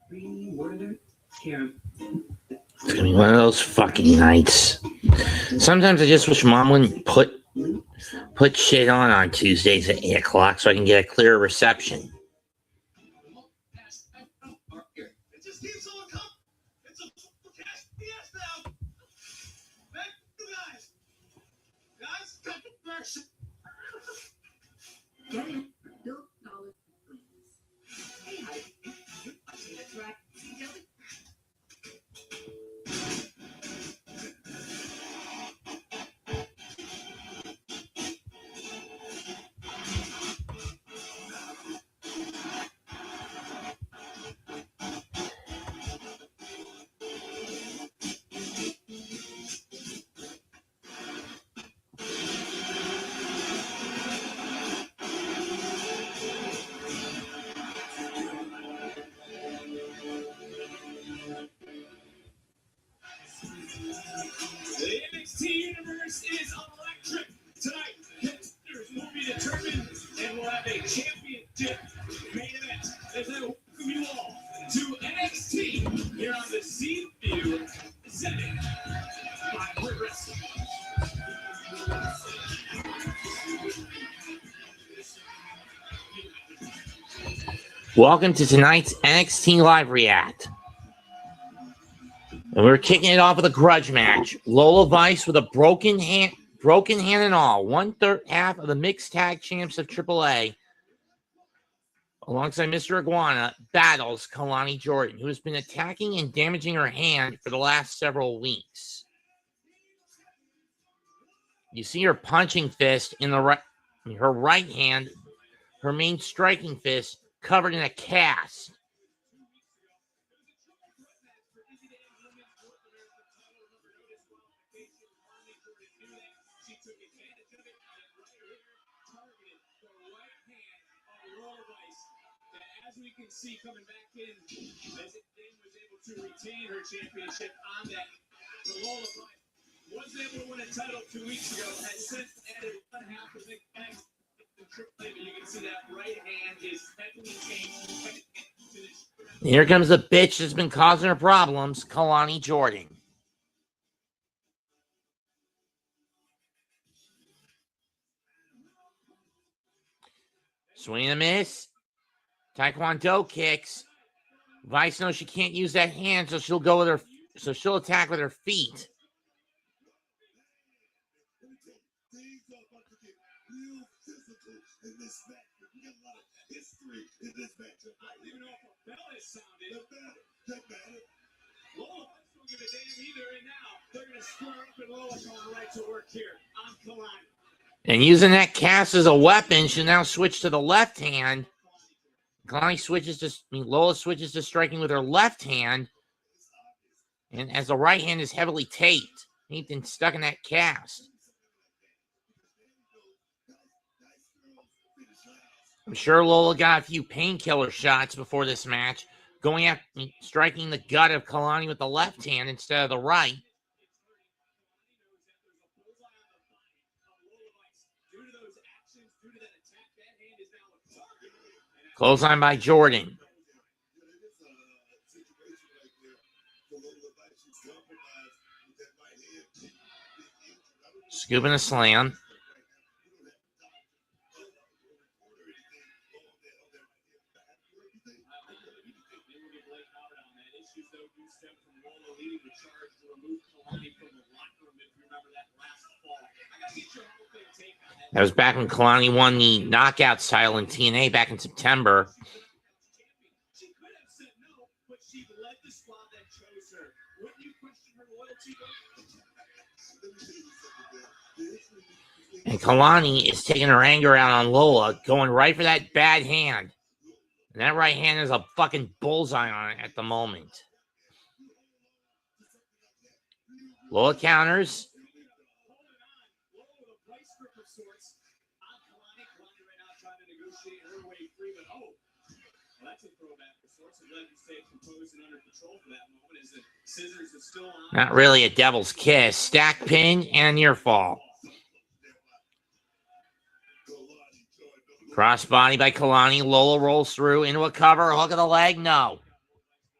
It's gonna be one of those fucking nights. Sometimes I just wish Mom wouldn't put shit on Tuesdays at 8 o'clock so I can get a clearer reception. The NXT universe is electric. Tonight, contenders will be determined, and we'll have a championship main event. As I welcome you all to NXT here on the Seaview Setting by Pro Wrestling. Welcome to tonight's NXT Live React. And we're kicking it off with a grudge match. Lola Vice with a broken hand and all. 1/3 half of the mixed tag champs of AAA, alongside Mr. Iguana, battles Kelani Jordan, who has been attacking and damaging her hand for the last several weeks. You see her punching fist in her right hand, her main striking fist covered in a cast. As we can see coming back in, as Dane was able to retain her championship on that, Lola Vice was able to win a title 2 weeks ago, has since added 1/2 of the back to AAA, but you can see that right hand is heavily changed. Here comes the bitch that's been causing her problems, Kelani Jordan. Swing and a miss. Taekwondo kicks. Vice knows she can't use that hand, so she'll go with her. So she'll attack with her feet. And using that cast as a weapon, she'll now switch to the left hand. Lola switches to striking with her left hand, and as the right hand is heavily taped and stuck in that cast. I'm sure Lola got a few painkiller shots before this match, going after striking the gut of Kelani with the left hand instead of the right. Clothesline by Jordan. Scoop and a slam. That was back when Kelani won the Knockouts title in TNA back in September. And Kelani is taking her anger out on Lola, going right for that bad hand. And that right hand is a fucking bullseye on it at the moment. Lola counters. Not really a devil's kiss. Stack pin and near fall. Crossbody by Kelani. Lola rolls through into a cover. Hook of the leg. No.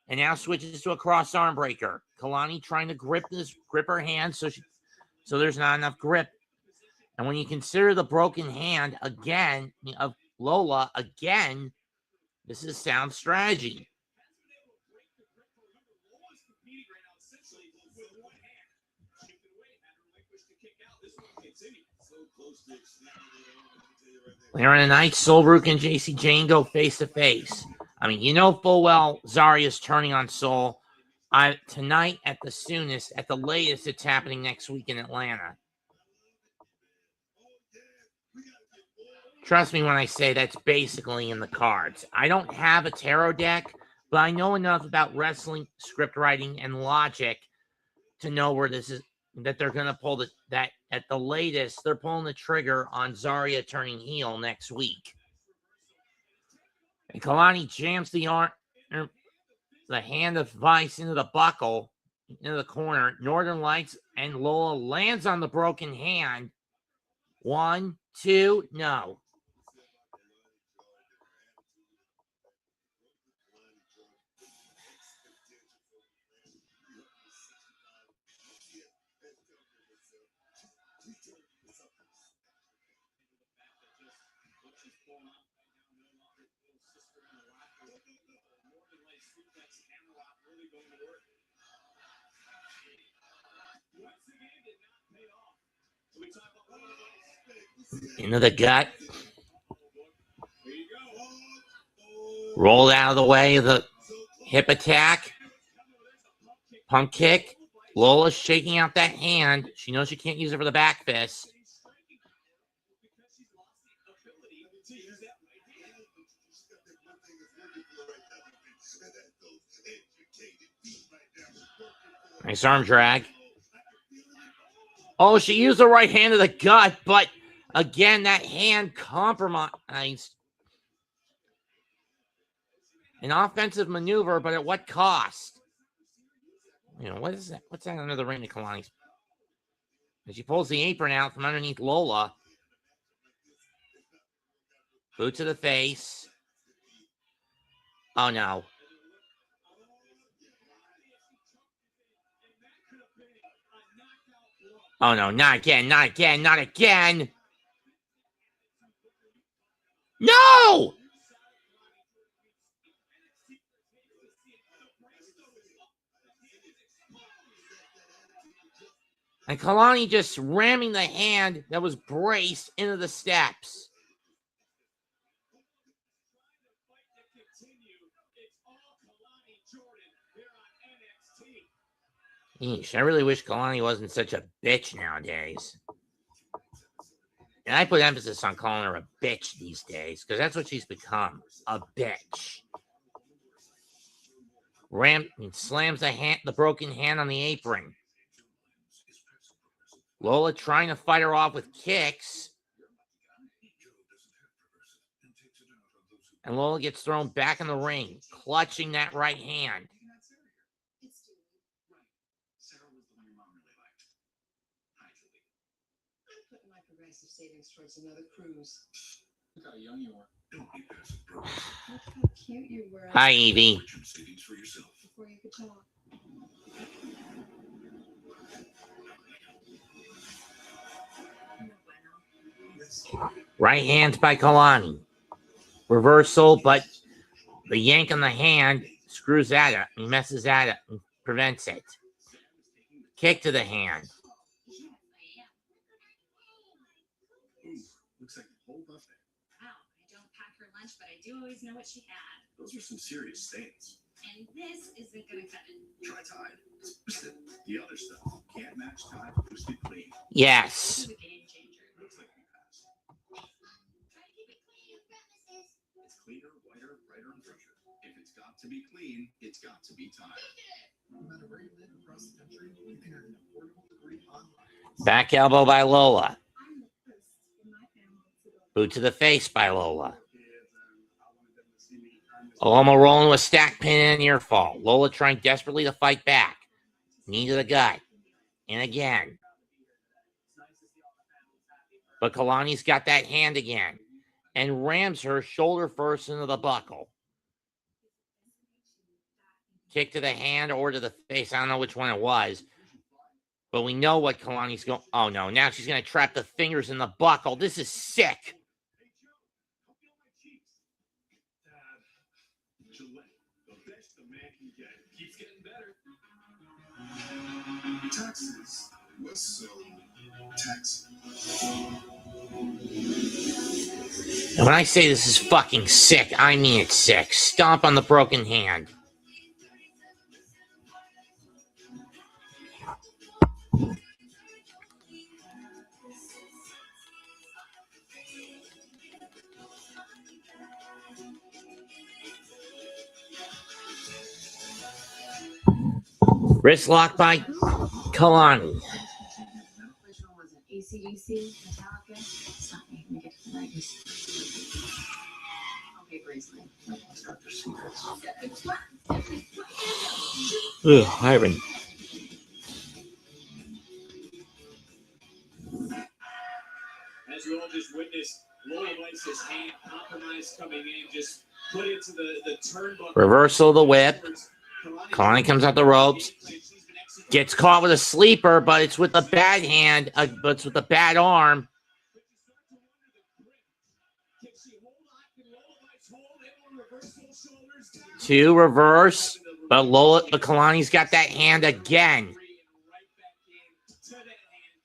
And now switches to a cross arm breaker. Kelani trying to grip her hand so there's not enough grip. And when you consider the broken hand again of Lola, again, this is sound strategy. Aaron and Knight, Solbrook and JC Jane go face to face. I mean, you know full well Zaria's turning on Sol. Tonight at the soonest, at the latest, it's happening next week in Atlanta. Trust me when I say that's basically in the cards. I don't have a tarot deck, but I know enough about wrestling, script writing, and logic to know where this is, that they're going to pull that at the latest, they're pulling the trigger on Zaria turning heel next week. And Kelani jams the hand of Vice into the buckle, into the corner. Northern Lights and Lola lands on the broken hand. 1, 2, no. Into the gut. Rolled out of the way of the hip attack. Pump kick. Lola's shaking out that hand. She knows she can't use it for the back fist. Nice arm drag. Oh, she used the right hand to the gut, but again, that hand compromised. An offensive maneuver, but at what cost? You know, what is that? What's that under the ring to Kelani? As she pulls the apron out from underneath Lola. Boot to the face. Oh, no. Oh, no, not again, not again, not again. No! And Kelani just ramming the hand that was braced into the steps. Eesh, I really wish Kelani wasn't such a bitch nowadays. And I put emphasis on calling her a bitch these days, because that's what she's become, a bitch. Slams the broken hand on the apron. Lola trying to fight her off with kicks. And Lola gets thrown back in the ring, clutching that right hand. Savings towards another cruise. Look how young you are. Don't be passive, bro. Look how cute you were. Hi, Evie. Savings for yourself. Before you could talk. Right hand by Kelani. Reversal, but the yank on the hand screws at it. He messes at it and prevents it. Kick to the hand. Looks like a whole buffet. Wow, I don't pack her lunch, but I do always know what she had. Those are some serious stains. And this isn't gonna cut it. Try Tide. It's boosted. The other stuff can't match Tide boosted clean. Yes. This is a game changer. Looks like we passed. Try to keep it clean, premises. It's cleaner, whiter, brighter, and fresher. If it's got to be clean, it's got to be Tide. No matter where you live across the country, you can earn an affordable degree online. Back elbow by Lola. Boot to the face by Lola. Aloma rolling with stack pin and near fall. Lola trying desperately to fight back. Knee to the gut. And again. But Kelani's got that hand again. And rams her shoulder first into the buckle. Kick to the hand or to the face. I don't know which one it was. But we know what Kelani's going. Oh, no. Now she's going to trap the fingers in the buckle. This is sick. Keeps getting better. Taxes. What's so taxing? And when I say this is fucking sick, I mean it's sick. Stomp on the broken hand. Wrist lock by Kelani. Which one was it? AC/DC, Metallica? Stop making me get to the 90s. Okay, Graceland. Ugh, Iron. As you all just witnessed, Lola Vice's hand compromise coming in, just put into the turnbuckle. Reversal of the whip. Kelani comes out the ropes. Gets caught with a sleeper, but it's with a bad hand. But it's with a bad arm. Two reverse, but Kelani's got that hand again.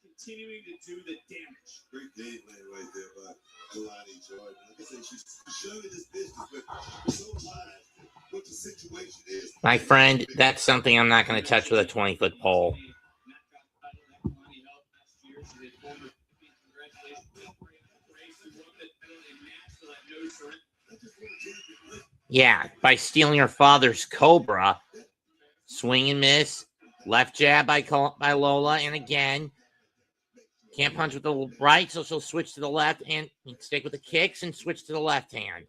Continuing to do the damage. Great game plan right there by Kelani Jordan. Like I said, she's showing this business, but so blind what the situation is. My friend, that's something I'm not going to touch with a 20-foot pole. Yeah, by stealing her father's Cobra. Swing and miss. Left jab by Lola, and again. Can't punch with the right, so she'll switch to the left and stick with the kicks and switch to the left hand.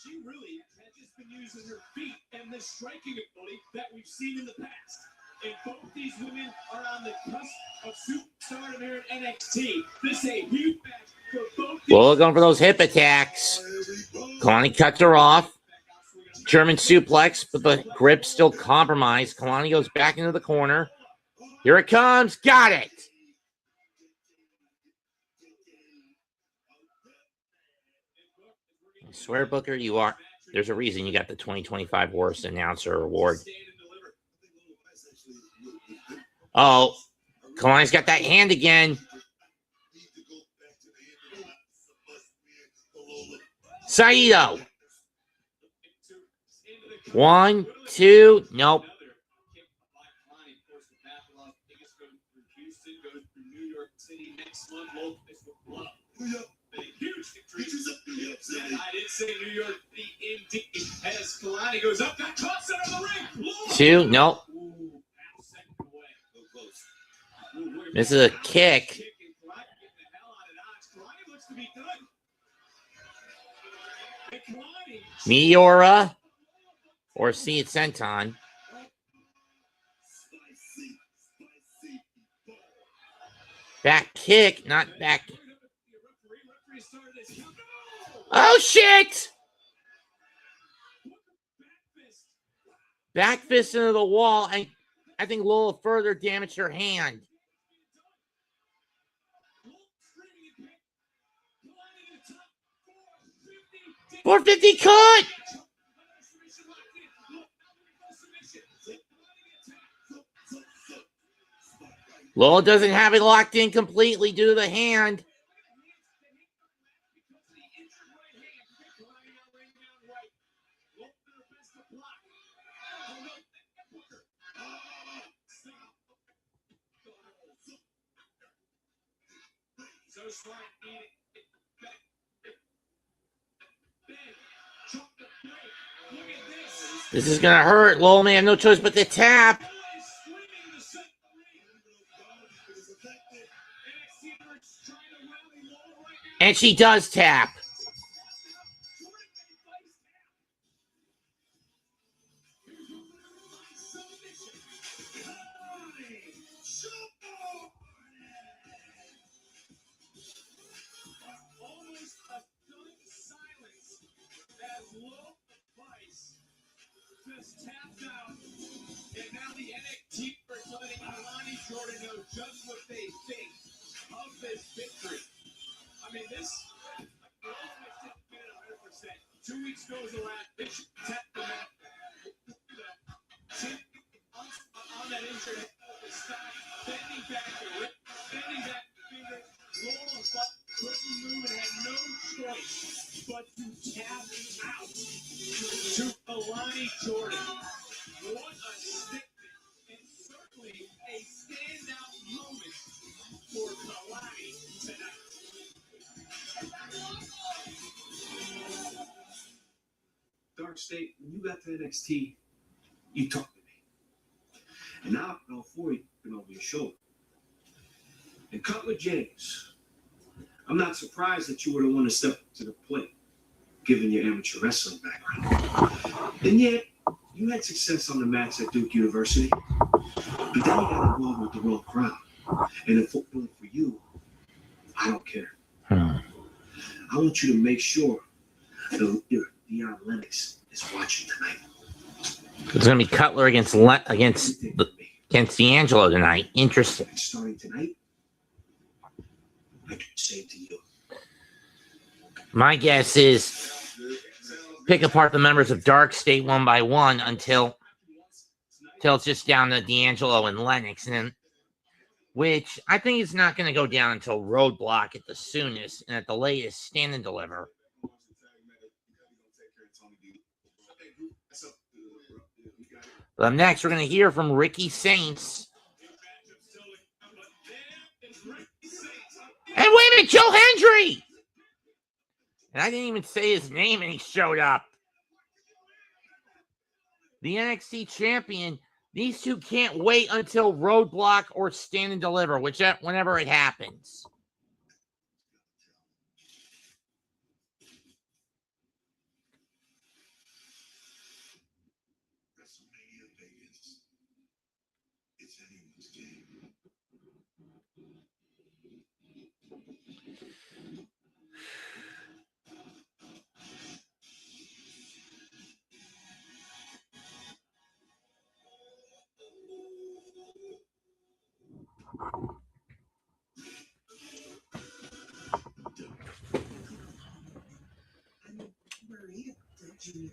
She really has just been using her feet and the striking ability that we've seen in the past. And both these women are on the cusp of superstardom here at NXT. This is a huge match for both. Lola going for those hip attacks. Kelani cuts her off. German suplex, but the grip still compromised. Kelani goes back into the corner. Here it comes. Got it. I swear, Booker, you are. There's a reason you got the 2025 Worst Announcer Award. Oh, Kalani's got that hand again. Saito. 1, 2, nope. I did say New York indeed. As Kelani goes up, got caught center of the ring. 2, nope. This is a kick. Meteora or see it senton. Back kick, not back. Oh shit! Back fist into the wall, and I think Lola further damaged her hand. 450 cut! Lola doesn't have it locked in completely due to the hand. This is going to hurt. Lola may have no choice but to tap. And she does tap. Jordan know just what they think of this victory. I mean, this. 2 weeks goes around. They should tap the mat. On that injured head of the stock, bending back the wrist, bending back the finger. Lola Vice couldn't move and had no choice but to tap out to Kelani Jordan. What a statement, and certainly a standout moment for Kelani tonight. DarkState, when you got to NXT, you talked to me. And now I know for you, been over your shoulder. And Cutler James, I'm not surprised that you were the one to step up to the plate, given your amateur wrestling background. And yet, you had success on the mats at Duke University, but then you got involved with the wrong crowd. And if it wasn't for you, I don't care. I want you to make sure that Dion Lennox is watching tonight. It's going to be Cutler against D'Angelo tonight. Interesting. And starting tonight, I do the same to you. My guess is pick apart the members of DarkState one by one until it's just down to D'Angelo and Lennox, and then, which I think is not going to go down until Roadblock at the soonest, and at the latest, Stand and Deliver. But up next, we're going to hear from Ricky Saints. And wait a minute, Joe Hendry! And I didn't even say his name, and he showed up. The NXT champion. These two can't wait until Roadblock or Stand and Deliver, whenever it happens. WrestleMania Vegas. It's anyone's game. I'm worried about Junior.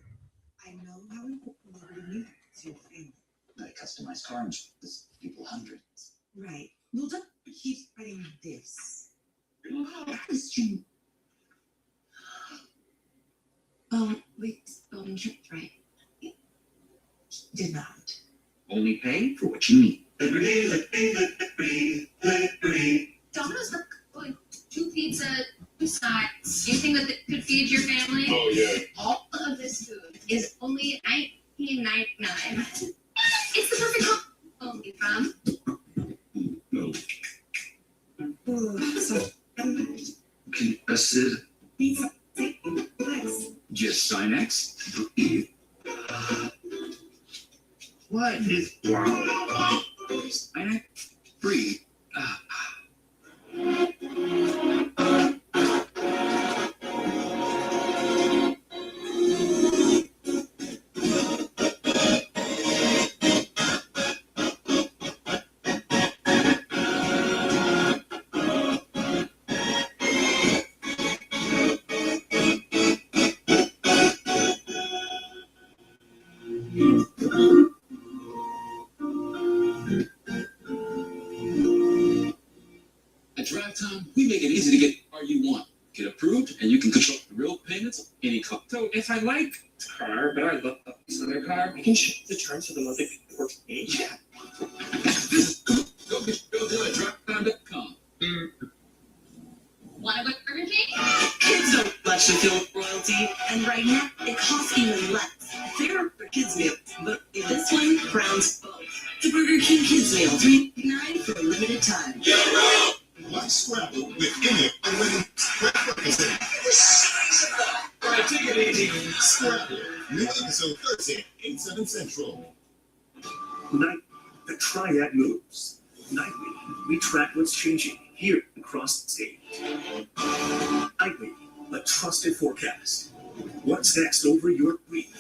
I know how important Liberty Music is to your family. I customize car insurance, people hundreds. Right. We'll just keep spreading this. Question. Oh, we spelled insurance right. Did not. Only pay for what you need. Domino's like 2 pizza, 2 sides. Do you think that they could feed your family? Oh, yeah. All of this food is only $19.99. It's the perfect home only from. No. Oh, so Consider pizza. Nice. just sign X. What is wrong? Sign X. Free. At Drive Time, we make it easy to get the car you want. Get approved, and you can control the real payments any car. So if I like the car, but I love this other car, I can change the terms of the monthly works for me. Yeah. Go get your deal at drivetime.com. Want to go to Burger King? Kids don't actually feel royalty, and right now it costs even less. Fair for kids meals, but this one crowns both. The Burger King Kids Meal, $3.99 for a limited time. Why Scrabble with any unlimited Scrabble? All right, take it easy. Scrabble. New episode 13, 8/7 Central. Night, the triad moves. Nightly, we track what's changing here across the state. Nightly, a trusted forecast. What's next over your week?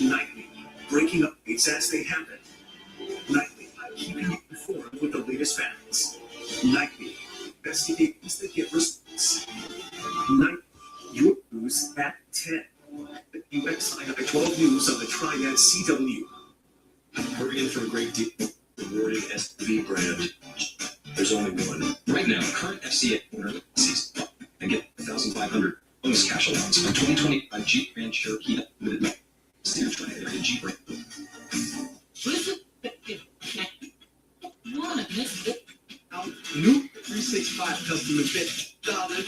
Nightly, breaking updates as they happen. Nightly, keeping you informed informed with the latest facts. Nightly, investigations that get results. Night, your news at 10. The UXI 12 News on the Triad CW. We're in for a great deal. Rewarding SV brand. There's only one. Right now, current FCA owner sees and get 1,500 bonus cash allowance on 2025 Jeep Grand Cherokee Limited. See your Tri-Area Jeep brand. New 365 customer fit. Dollar.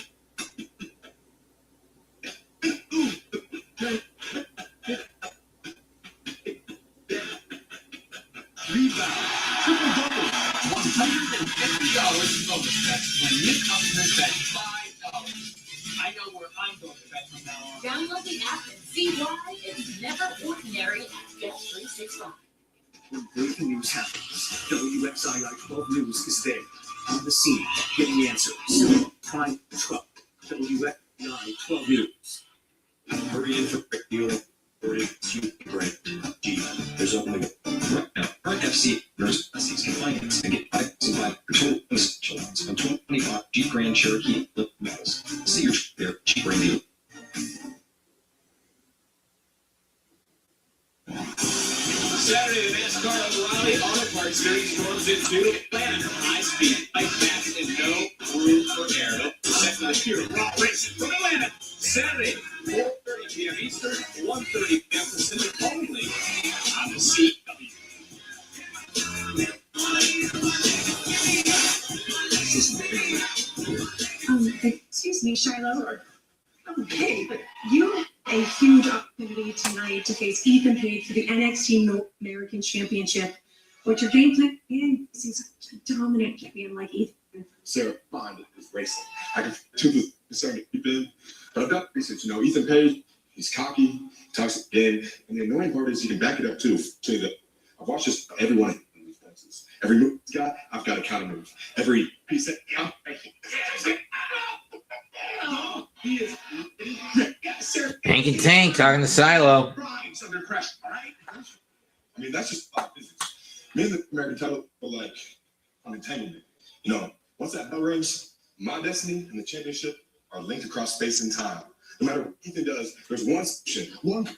Rebound. Triple double. $150 bonus bets when new customers bet $5. I know where I'm going to bet from now on. Download the app and see why it's never ordinary at Bet365. When breaking news happens, WXII 12 News is there, on the scene, getting answers. Find the truck, WXII 12 News. Hurry in for a great deal. Rewarding Jeep brand. Jeep. There's only one. Right now, current FCA owners can finance and get 5,500 total bonus cash allowance on 2025 Jeep Grand Cherokee Limited models. See your there Jeep brand deal. Saturday, the NASCAR O'Reilly Auto Parts Series storms into Atlanta. High speed, like fast, and no room for error. Set for the pure raw racing from Atlanta. Saturday, 4:30 p.m. Eastern, 1:30 p.m. Pacific, only on the CW. Excuse me, Shiloh. Okay, but you have a huge opportunity tonight to face Ethan Page for the NXT North American Championship. What's your game plan? And he's such a dominant champion like Ethan. Sarah Bond is racing. I can truly concern Ethan, but I've got research. Ethan Page, he's cocky, he talks again, and the annoying part is he can back it up too. I've watched this every one of these dances. Every move he's got, I've got a counter move. Every piece that He is. Hank and Tank talking to Shiloh. under pressure, all right? I mean, that's just physics. Me and the American title are like an entanglement. Once that bell rings, my destiny and the championship are linked across space and time. No matter what Ethan does, there's one solution, one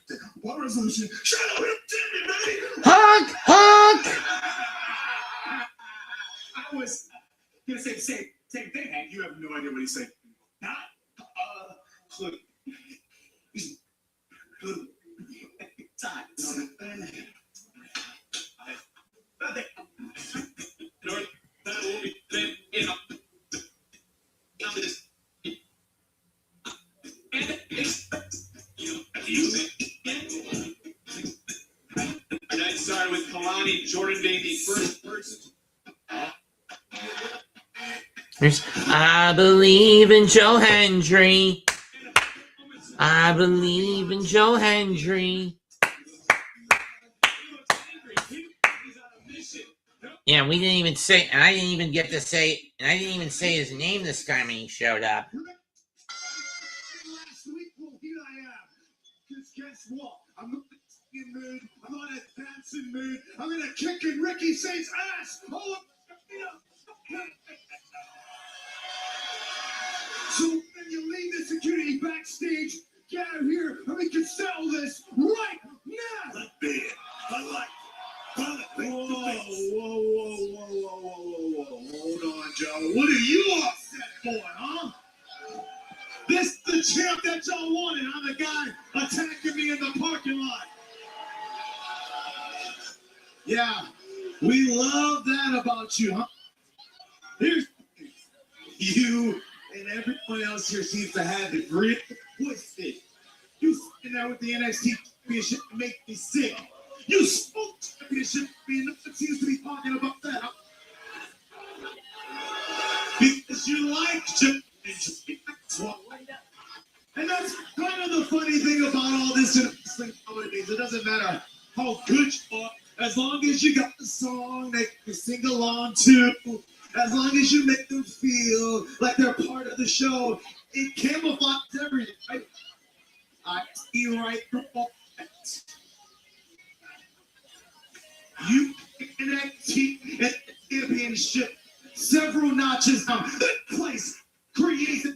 resolution. Shiloh Hill champion, baby! Honk! Honk! I was going to say the same thing, Hank. You have no idea what he's saying. Not clue. Clue. Time. Tonight started with Kelani Jordan being the first person. I believe in Joe Hendry. I believe in Joe Hendry. Yeah, we didn't even say, and I didn't even get to say, and I didn't even say his name this time when he showed up. Last week, well, here I am. Because guess what? I'm not in mood. I'm not in a dancing mood. I'm in a kicking Ricky Saints ass. Oh, so when you leave the security backstage, get out here and we can settle this right now. Let's be it. I like it. Whoa. Hold on, Joe. What are you upset for, huh? This is the champ that y'all wanted. I'm the guy attacking me in the parking lot. Yeah, we love that about you, huh? Here's you and everyone else here seems to have the grit twisted. You sitting there with the NXT Championship and make me sick. You spoke championship, and no one seems to be talking about that. Because you like championship. And that's kind of the funny thing about all this in wrestling nowadays. It doesn't matter how good you are, as long as you got the song that you sing along to, as long as you make them feel like they're part of the show, it camouflages everything, right? I see right through all that. You NXT ship several notches down. This place creates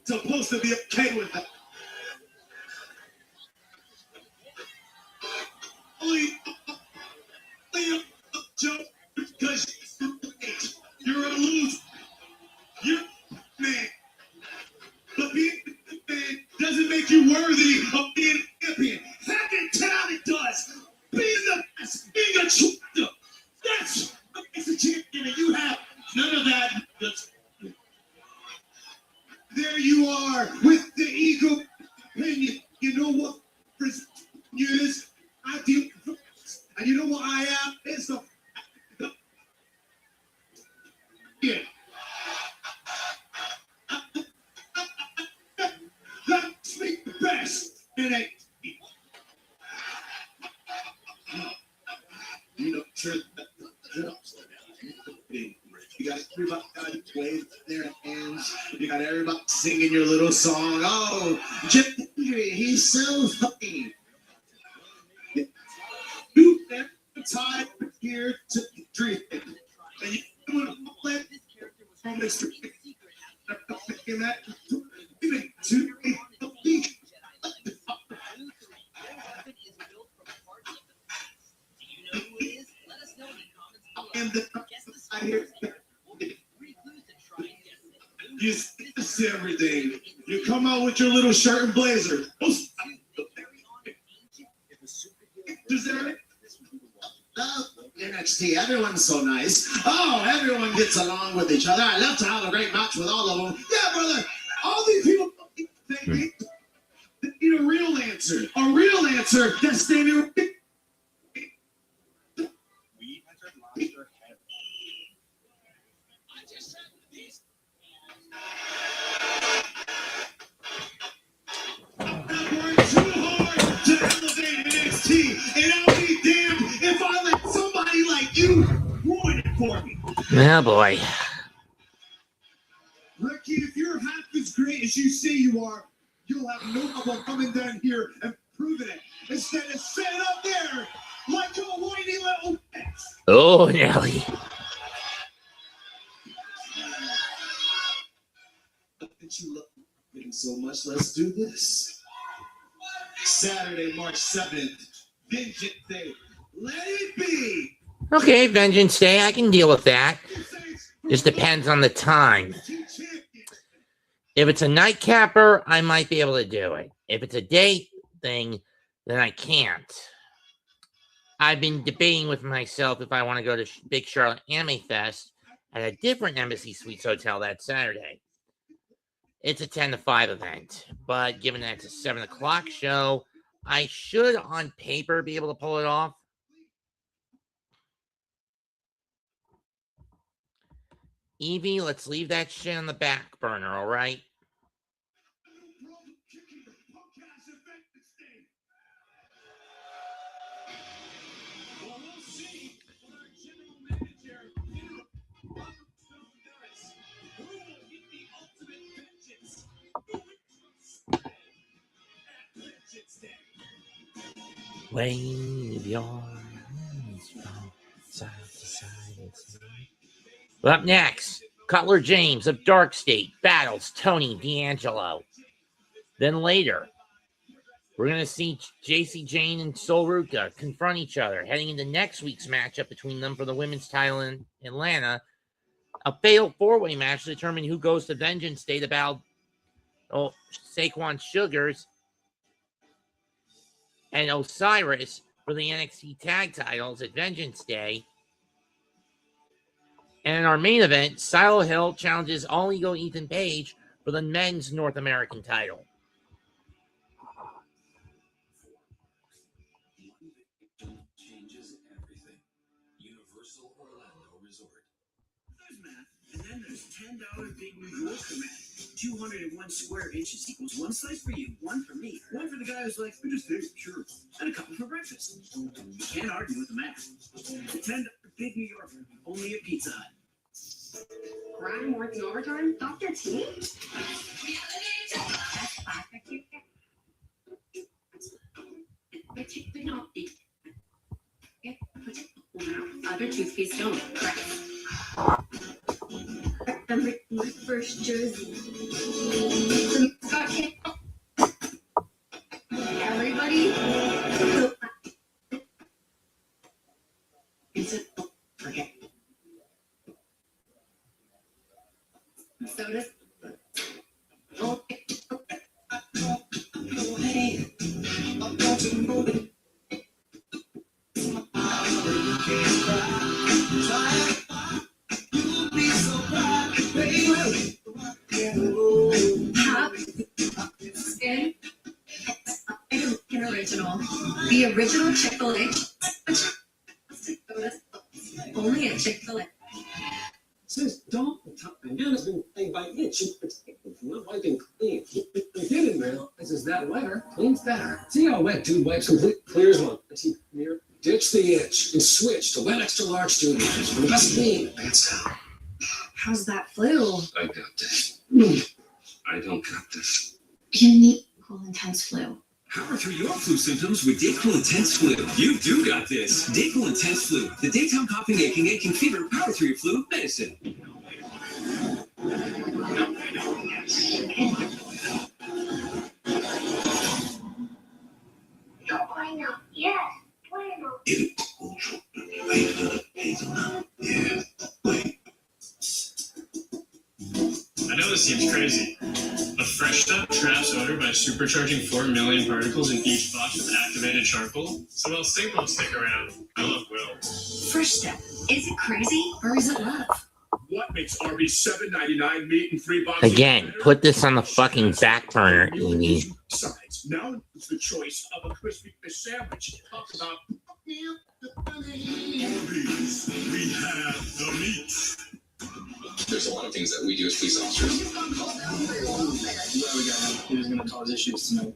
supposed to be okay with that. Because you're a loser. You're man. But being a man doesn't make you worthy of being a champion. Having talent does. Being the best, being a champion. That's what makes a champion, and you have none of that. There you are with the ego opinion. You know what is? I deal with, and you know what I am? It's the yeah. Let's make the best in it. You know, you got everybody waving their hands. You got everybody singing your little song. Oh, Jim, he's so funny. You never time here to dream. And you want to let Mr. that to and I hear you see everything. You come out with your little shirt and blazer. Oh, NXT, everyone's so nice. Oh, everyone gets along with each other. I love to have a great match with all of them. Yeah, brother. All these people, they need a real answer. A real answer that's standing. And I'll be damned if I let somebody like you ruin it for me. Oh boy. Ricky, if you're half as great as you say you are, you'll have no trouble coming down here and proving it. Instead of sitting up there like a whiny little bitch. Oh, Nelly. That you love me so much, let's do this. Saturday, March 7th, Vengeance Day. Let it be. Okay, Vengeance Day. I can deal with that. Just depends on the time. If it's a nightcapper, I might be able to do it. If it's a day thing, then I can't. I've been debating with myself if I want to go to Big Charlotte Anime Fest at a different Embassy Suites hotel that Saturday. It's a 10 to 5 event, but given that it's a 7 o'clock show, I should, on paper, be able to pull it off. Evie, let's leave that shit on the back burner, all right? Wave your hands from side to side. Well, up next, Cutler James of DarkState battles Tony D'Angelo. Then later, we're going to see JC Jane and Sol Ruka confront each other, heading into next week's matchup between them for the women's title in Atlanta. A fatal four-way match to determine who goes to Vengeance Day to battle Saquon Sugars and Osiris for the NXT Tag Titles at Vengeance Day. And in our main event, Shiloh Hill challenges All Ego Ethan Page for the men's North American title. Changes everything. Universal Orlando Resort. There's math, and then there's $10 Big New Yorker math. 201 square inches equals one slice for you, one for me, one for the guy who's like, we just take sure, and a couple for breakfast. You can't argue with the math. $10 Big New Yorker, only at Pizza Hut. Crime working overtime? Dr. T? Other toothpaste don't. Remember my first jersey. The mascot came out. Everybody. Forget. Soda. Oh, An original. The original Chick-fil-A. Only at Chick-fil-A. Says don't and then it's been played by itch. Not wiping clean. Get in there. This is that wetter cleans better. See how wet dude wipes complete clears one. I see mirror. Ditch the itch and switch to wet extra large dude wipes for the best clean. Pants down. How's that flu? I got this. I don't got this. you need cool intense flu. Power through your flu symptoms with Dayquil Intense Flu. You do got this. Dayquil Intense Flu. The daytime coughing, aching fever. Power through your flu medicine. Bueno, yes, bueno. Yeah. Wait. I know this seems crazy. A Fresh Step traps odor by supercharging 4 million particles in each box with activated charcoal. So I'll stick around. I love Will. First Step. Is it crazy or is it love? What makes Arby's $7.99 meat and 3 boxes? Again, put this on the fucking back burner, Evie. Besides, now it's the choice of a crispy fish sandwich. Talk about Arby's. We have the meat. There's a lot of things that we do as police officers. He was going to cause issues tonight.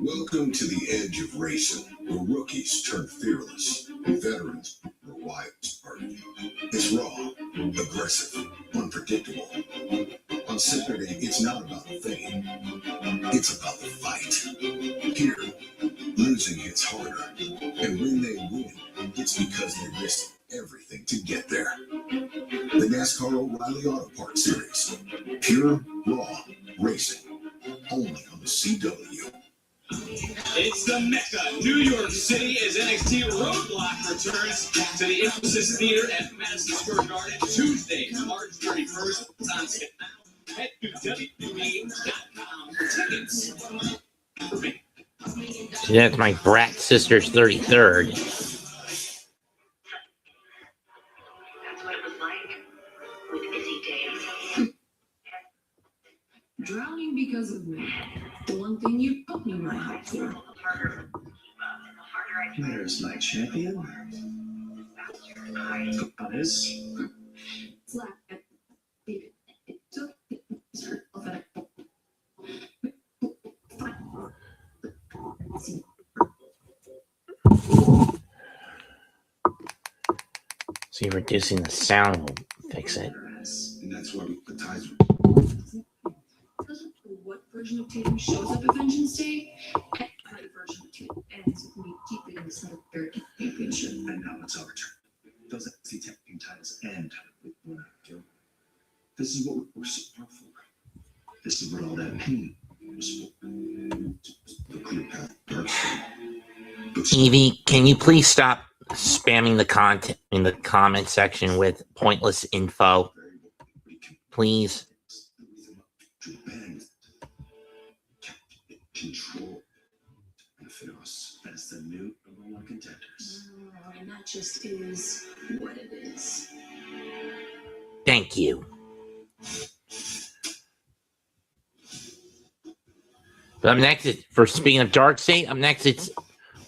Welcome to the edge of racing, where rookies turn fearless and veterans are wild party. It's raw, aggressive, unpredictable. On Saturday, it's not about fame. It's about the fight. Here, losing hits harder, and when they win, it's because they risked everything to get there. The NASCAR O'Reilly Auto Parts Series. Pure, raw racing. Only on the CW. It's the Mecca, New York City, as NXT Roadblock returns to the Infosys Theater at Madison Square Garden Tuesday, March 31st. It's on sale now. Head to WWE.com for tickets. See, that's my brat sister's 33rd. That's what it was like with busy days. Drowning because of me. The one thing you put me my heart for. There's my champion. On his. Slap at it. It took See, reducing the sound will fix it. And that's why we put ties with. What version of Tatum shows up at Vengeance Day? And what version of Tatum ends with me keeping the South American Championship. And now it's our turn. Those NXT Tag Team Titles end with one kill. This is what we're so powerful. This is what all that pain was for. The clear path, DarkState. Evie, can you please stop spamming the content in the comment section with pointless info? Please. Control and Finos as the new #1 contenders. And that just is what it is. Thank you. But up next, for speaking of DarkState, up next it's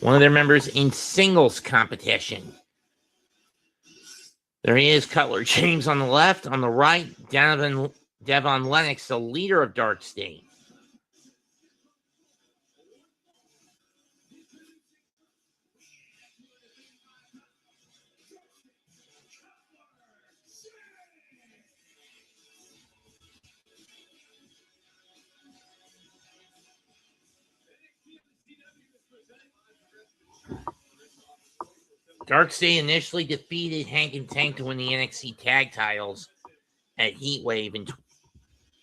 one of their members in singles competition. There he is, Cutler James on the left. On the right, Devon Lennox, the leader of DarkState. DarkState initially defeated Hank and Tank to win the NXT Tag Titles at Heatwave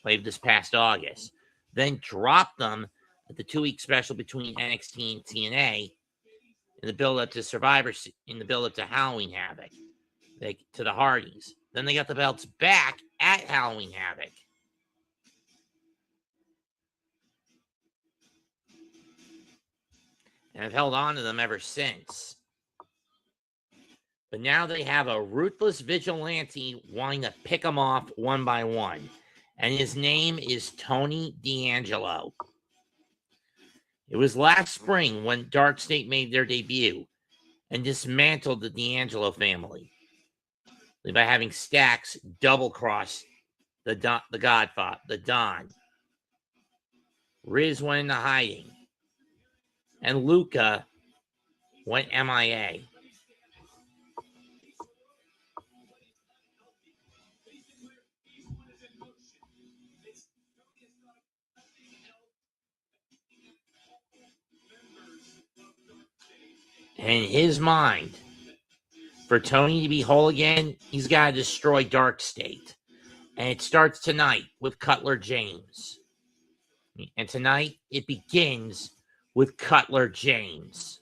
this past August. Then dropped them at the 2-week special between NXT and TNA in the build-up to Halloween Havoc, to the Hardys. Then they got the belts back at Halloween Havoc. And have held on to them ever since. But now they have a ruthless vigilante wanting to pick them off one by one. And his name is Tony D'Angelo. It was last spring when DarkState made their debut and dismantled the D'Angelo family by having Stax double-cross the Godfather, the Don. Riz went into hiding. And Luca went MIA. And in his mind, for Tony to be whole again, he's got to destroy DarkState. And it starts tonight with Cutler James. And tonight, it begins with Cutler James.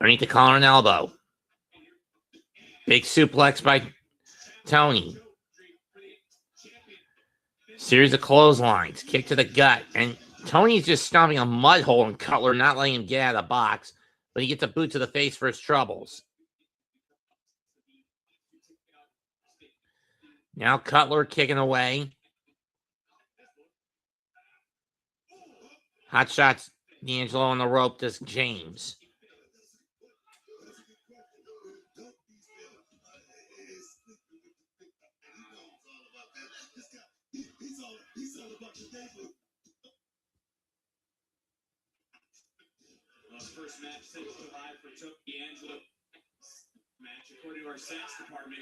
Underneath the collar and elbow. Big suplex by Tony. Series of clotheslines. Kick to the gut. And Tony's just stomping a mud hole in Cutler, not letting him get out of the box. But he gets a boot to the face for his troubles. Now Cutler kicking away. Hot shots D'Angelo on the rope to James. First match set to live for D'Angelo match according to our stats department.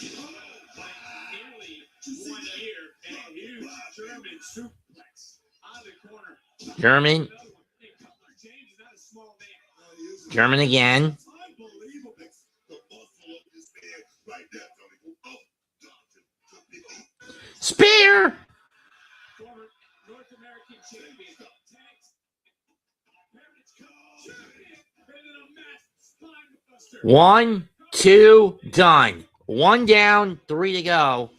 Nearly 1 year and a huge German suplex out of the corner. German again. Spear! Former North American champion. 1, 2, done. 1 down, 3 to go.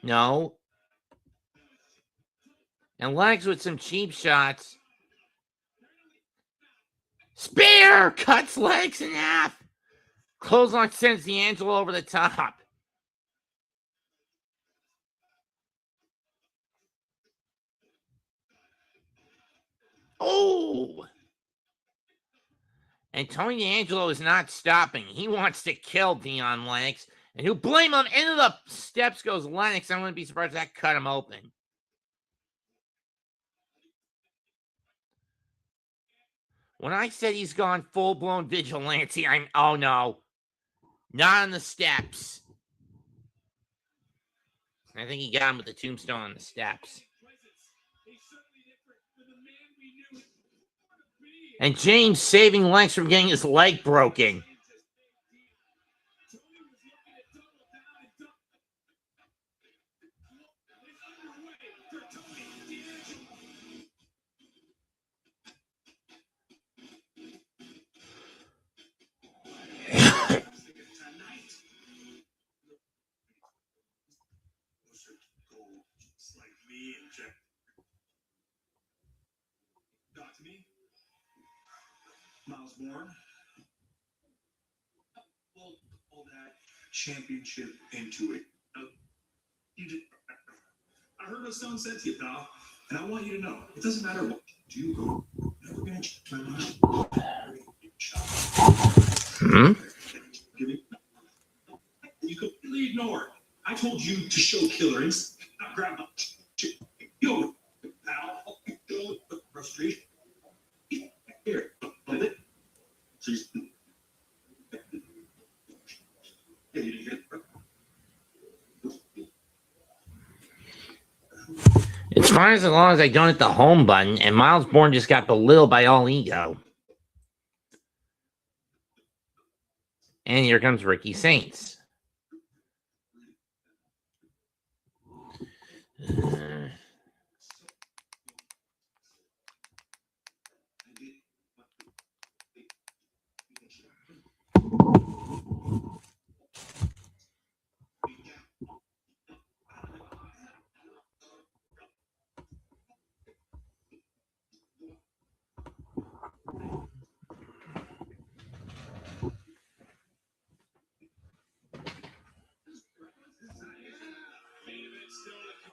No. And Lennox with some cheap shots. Spear! Cuts Lennox in half. Clothesline sends D'Angelo over the top. Oh! And Tony D'Angelo is not stopping. He wants to kill Dion Lennox. And he'll blame him. Into the steps goes Lennox. I wouldn't be surprised if that cut him open. When I said he's gone full-blown vigilante, oh no. Not on the steps. I think he got him with the tombstone on the steps. And James saving Lennox from getting his leg broken. Miles Bourne. All that championship into it. I heard what Stone said to you, pal, and I want you to know it doesn't matter what you do. Never gonna change my mind. You completely ignored. I told you to show killer instinct, not grab up. Yo, pal, frustration. Here, so Mine is as long as I don't hit the home button, and Miles Bourne just got belittled by All Ego. And here comes Ricky Saints.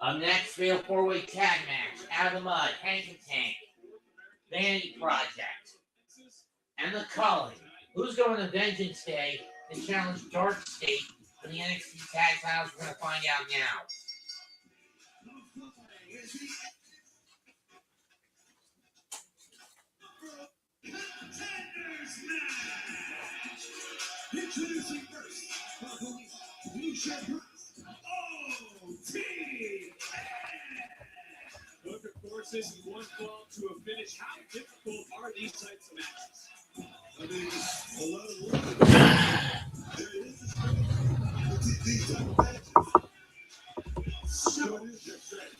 Up next, fatal four-way tag match. Out of the Mud, Hank and Tank, Vanity Project, and the Culling. Who's going to Vengeance Day and challenge DarkState for the NXT Tag Titles? We're going to find out now. Introducing first, Look at forces in one fall to a finish. How difficult are these types of matches? I mean, a lot of work. There it is. These type of matches. So it is just right.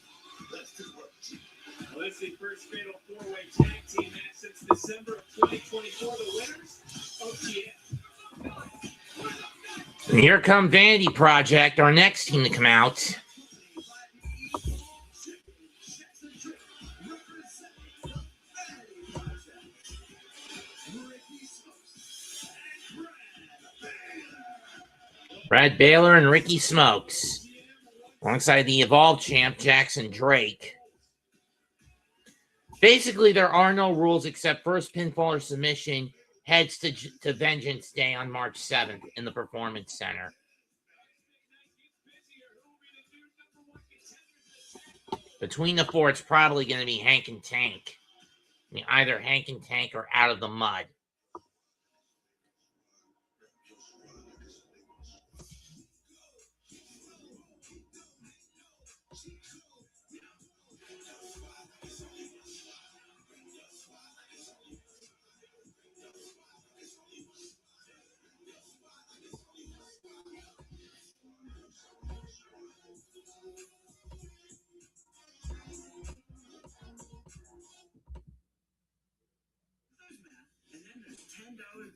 Let's do work. Well, it's the first fatal four-way tag team match since December of 2024. The winners of the And here come Vanity Project, our next team to come out. Brad Baylor and Ricky Smokes, alongside the Evolve champ, Jackson Drake. Basically, there are no rules except first pinfall or submission heads to Vengeance Day on March 7th in the Performance Center. Between the four, it's probably going to be Hank and Tank. I mean, either Hank and Tank or Out of the Mud.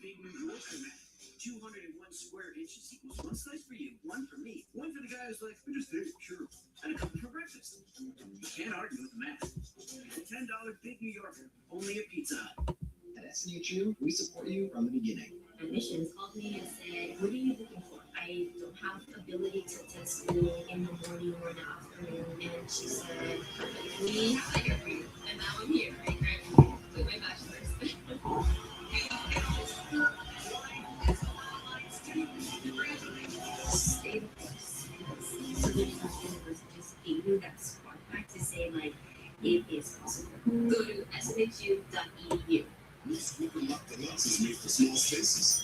Big New Yorker match. 201 square inches equals one slice for you, one for me, one for the guy who's like, we just ate sure, and a couple for breakfast. You can't argue with the math. A $10 Big New Yorker, only at Pizza Hut. At SNHU, we support you from the beginning. Admissions called me and said, what are you looking for? I don't have the ability to attend school in the morning or in the afternoon. And she said, we have that here for you. And now I'm here. I graduated with my bachelor's. That spark back to say, like, it is possible. Go to snhu.edu. This Squipper Lock Deluxe is made for small spaces.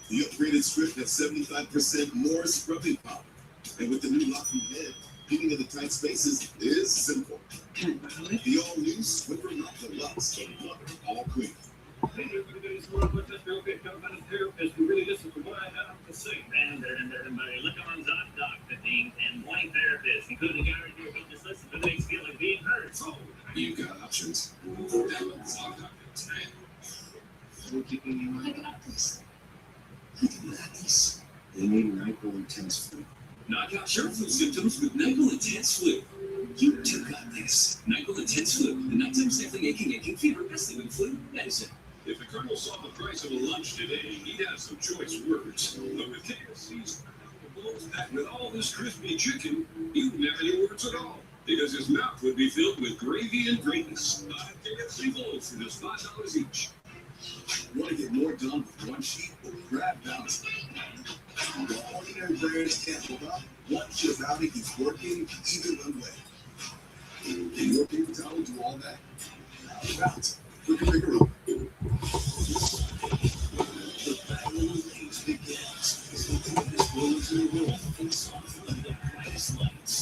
The upgraded strip has 75% more scrubbing power. And with the new locking head, getting into tight spaces is simple. The all-new Squipper Lock Deluxe from Mother All Clean. Hey, everybody's world with this real big government therapist who really listen to what I have to say. And everybody, look on Doctor Dean and white therapists, including guys who will just listen to things feel like being heard. So, you've got options. Download Doctor today. We're keeping you on. I got this. They need NyQuil Intense Flu. Knock out sharp flu symptoms with NyQuil Intense Flu. You too got this. NyQuil Intense Flu, the nighttime sniffling, aching fever, best thing with flu medicine. If the Colonel saw the price of a lunch today, he'd have some choice words. But with KFC's blows packed with all this crispy chicken, he'd never any words at all. Because his mouth would be filled with gravy and greatness. 5 KFC bowls for just $5 each. Want to get more done with one sheet? Grab Bounty. The ordinary brands can't hold up. One chip Bounty keeps working even when wet. Can your paper towel do all that? Bounty. Quicker, bigger up. The battle of the age begins. As the goodness rolls in the room, and soft like the brightest lights.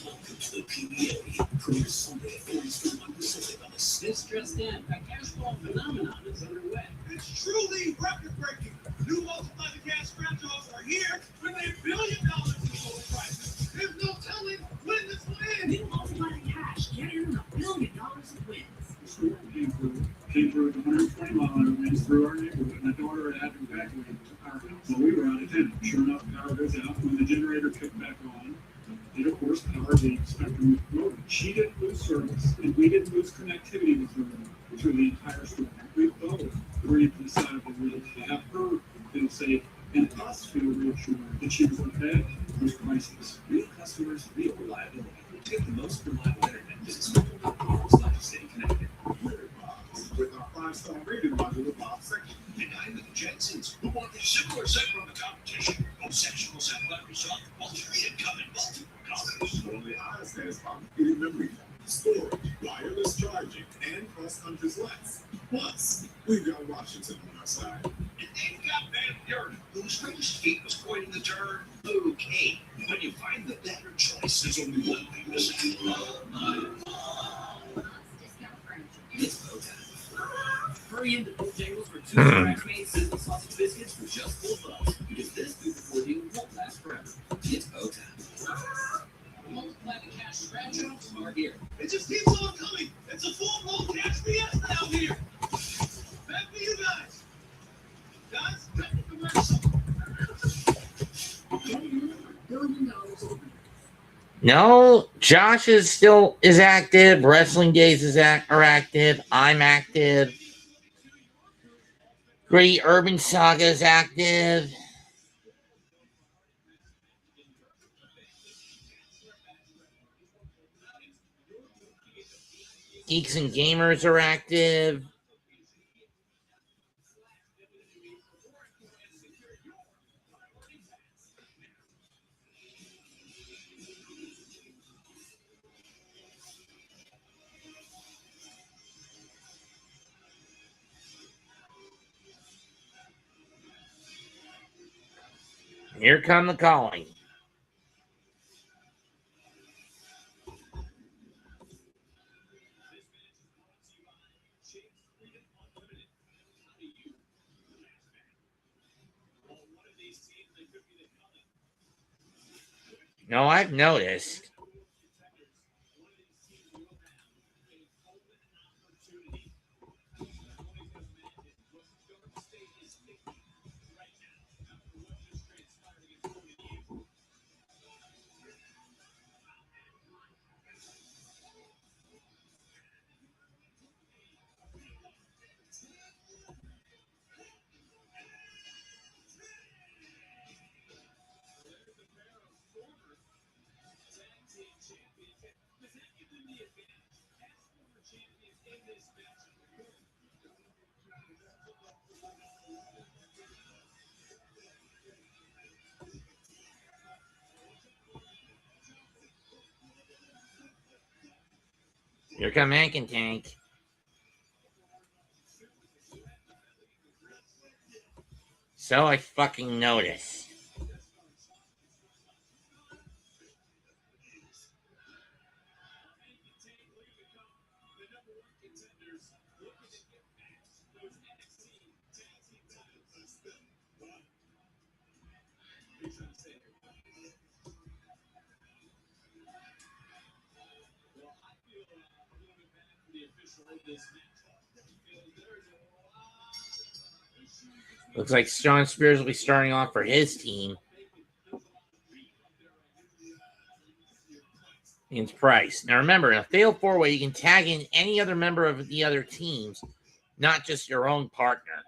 Welcome to the people. is underway. It's truly record-breaking. New multiply the cash scratch-offs are here with $1 billion in total prizes. There's no telling when this will end. New multiply the cash. Get in $1 billion of wins. The store came through with 120-mile-an-hour winds through our neighborhood. My daughter had to evacuate our house. Well, we were out of town. Sure enough, power goes out. When the generator kicked back on, and of course, power being spectrum was broken. She didn't lose service, and we didn't lose connectivity with her through the entire storm. We both breathed the sigh of relief to have her feel safe and us feel reassured that she was okay was priceless. Real customers, real reliability. To get the most reliable internet, visit Spectrum.com/stay connected. Litter box with our 5-star rated modular box section. And I'm with the Jetsons, who want a similar set from the competition. Both sectional satellite result, all three come in multiple colors. Only ABSN is complicated memory, storage, wireless charging, and cost hundreds less. Plus, we've got Washington on our side. And they've got Vanity Project, whose famous feat was coining the term okay. When you find the better choice, there's only one thing to say. It's go time. Hurry into Bojangles for 2 scratch-made sizzle sausage biscuits for just $4. Because this food before you won't last forever. It's go time. Multiply the cash scratch-offs are here. It just keeps on coming. It's a full-blown cash fiesta out here. Back for you guys. Guys, back to commercial. $1 billion over. No, Josh is active. Wrestling Days are active. I'm active. Great Urban Saga is active. Geeks and Gamers are active. Here come the Culling. No, I've noticed. Here come Hank and Tank. So I fucking notice. Looks like Sean Spears will be starting off for his team. Against Price. Now remember, in a fatal four-way, you can tag in any other member of the other teams, not just your own partner.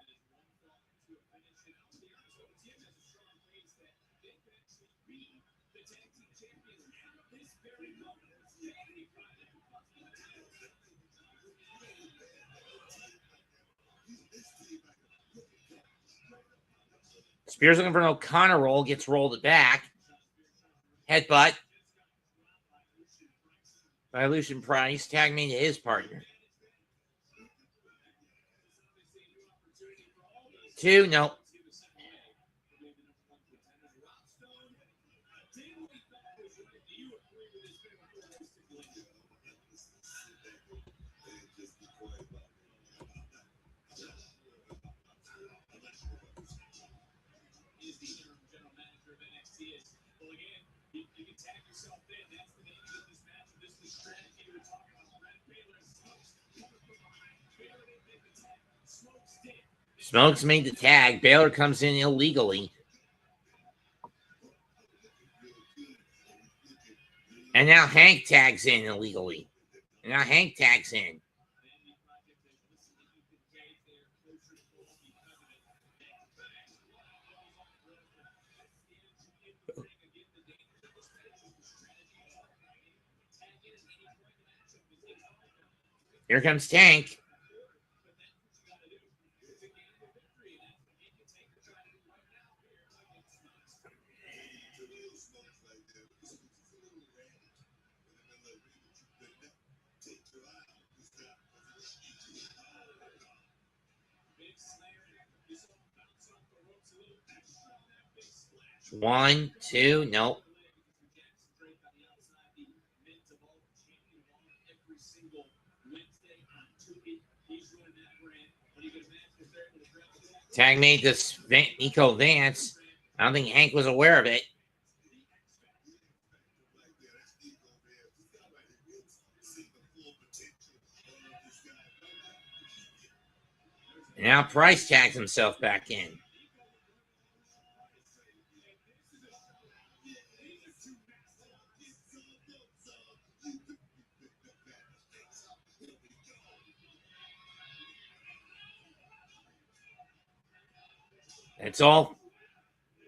Spears looking for an O'Connor roll, gets rolled back. Headbutt. By Lucian Price, tag made to his partner. 2, no. Smokes made the tag. Baylor comes in illegally. And now Hank tags in illegally. And now Hank tags in. Here comes Tank. One, two, nope. Tag made this Nico Vance. I don't think Hank was aware of it. And now Price tags himself back in. That's all.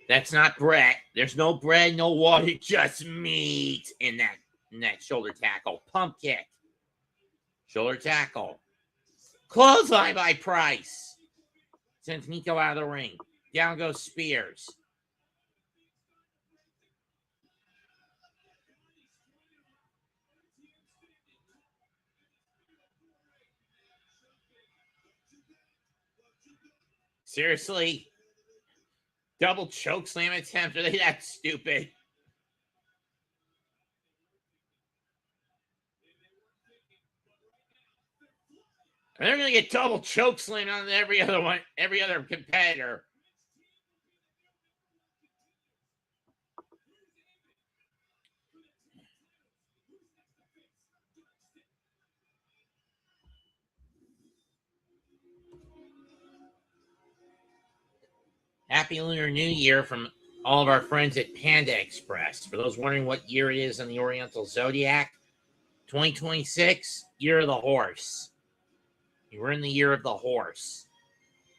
That's not Brett. There's no bread, no water, just meat in that shoulder tackle. Pump kick. Shoulder tackle. Clothesline by Price. Sends Nico out of the ring. Down goes Spears. Seriously? Double choke slam attempt? Are they that stupid? And they're going to get double choke slam on every other competitor. Happy Lunar New Year from all of our friends at Panda Express. For those wondering what year it is on the Oriental Zodiac, 2026, year of the horse. We're in the year of the horse.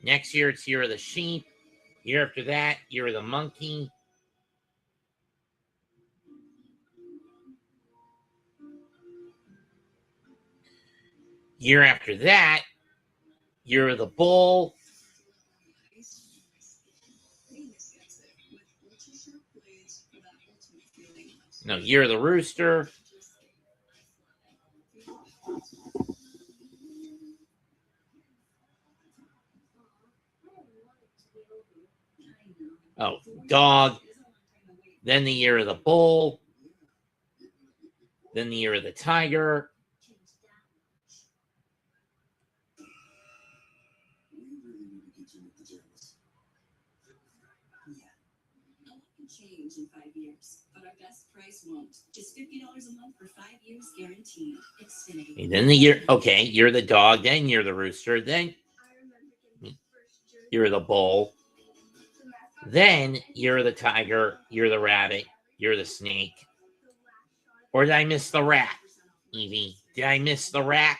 Next year, it's year of the sheep. Year after that, year of the monkey. Year after that, year of the bull. No, year of the rooster. Oh, dog. Then the year of the bull. Then the year of the tiger. Change in 5 years, but our best price won't. Just $50 a month for 5 years guaranteed. Xfinity. And then the year, okay, year of the dog, then year of the rooster, then year of the bull, then year of the tiger, year of the rabbit, year of the snake. Or did I miss the rat, Evie? Did I miss the rat?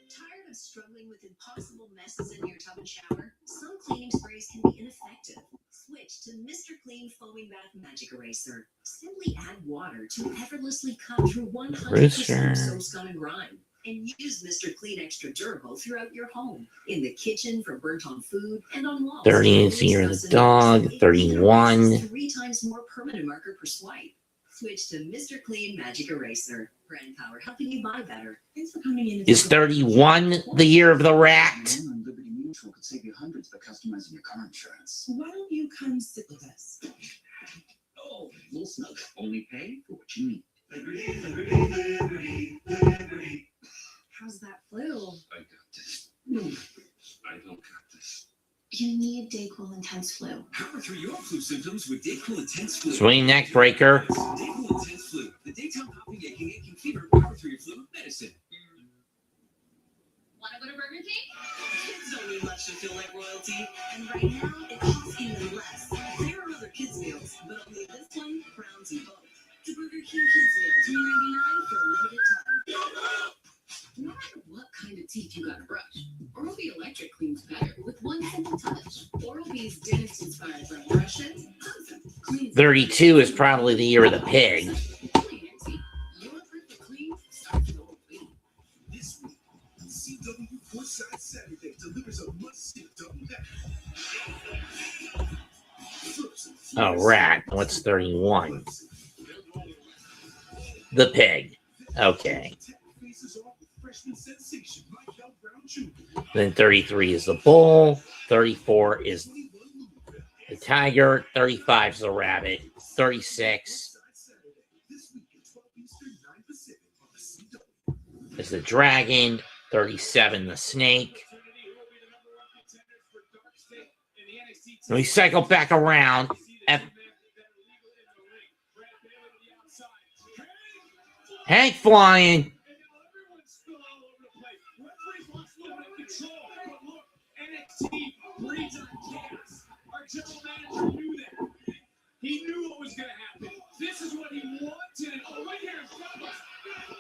Tired of struggling with impossible messes in your tub and shower? Some cleaning sprays can be ineffective. Switch to Mr. Clean Foaming Bath Magic Eraser. Simply add water to effortlessly cut through 100% of soap, scum, and grime. And use Mr. Clean Extra Durable throughout your home. In the kitchen for burnt on food and on walls. 30 is the year of the dog, 31. 3 times more permanent marker per swipe. Switch to Mr. Clean Magic Eraser. Brand power helping you buy better. Thanks for coming in. Is 31 the year of the rat? Liberty Mutual could save you hundreds by customizing your car insurance. Why don't you come sit with us? Oh, little snug. Only pay for what you need. How's that flu? I got this. I don't got this. You need Dayquil Intense Flu. Power through your flu symptoms with Dayquil Intense Flu. Swing neck breaker. Dayquil Intense Flu. The daytime coughing, aching fever. Power through your flu medicine. One go to Burger King? Kids don't need much to feel like royalty, and right now it costs even less. There are other kids meals, but only this one crowns you both. The Burger King Kids Meal, $3.99 for a limited time. No matter what kind of teeth you gotta brush, Oral-B Electric cleans better with one simple touch. Oral-B's dentist-inspired brush brushes, 32 is probably the year of the pig. your perfect clean starts with Oral-B. This week, CW Courtside Saturday delivers a must-see double deck. Oh, rat. What's 31? The pig. Okay. Then 33 is the bull. 34 is the tiger. 35 is the rabbit. 36 is the dragon. 37 the snake. And we cycle back around. Hank flying. Our general manager knew that. He knew what was going to happen. This is what he wanted. Oh, right here in front of us.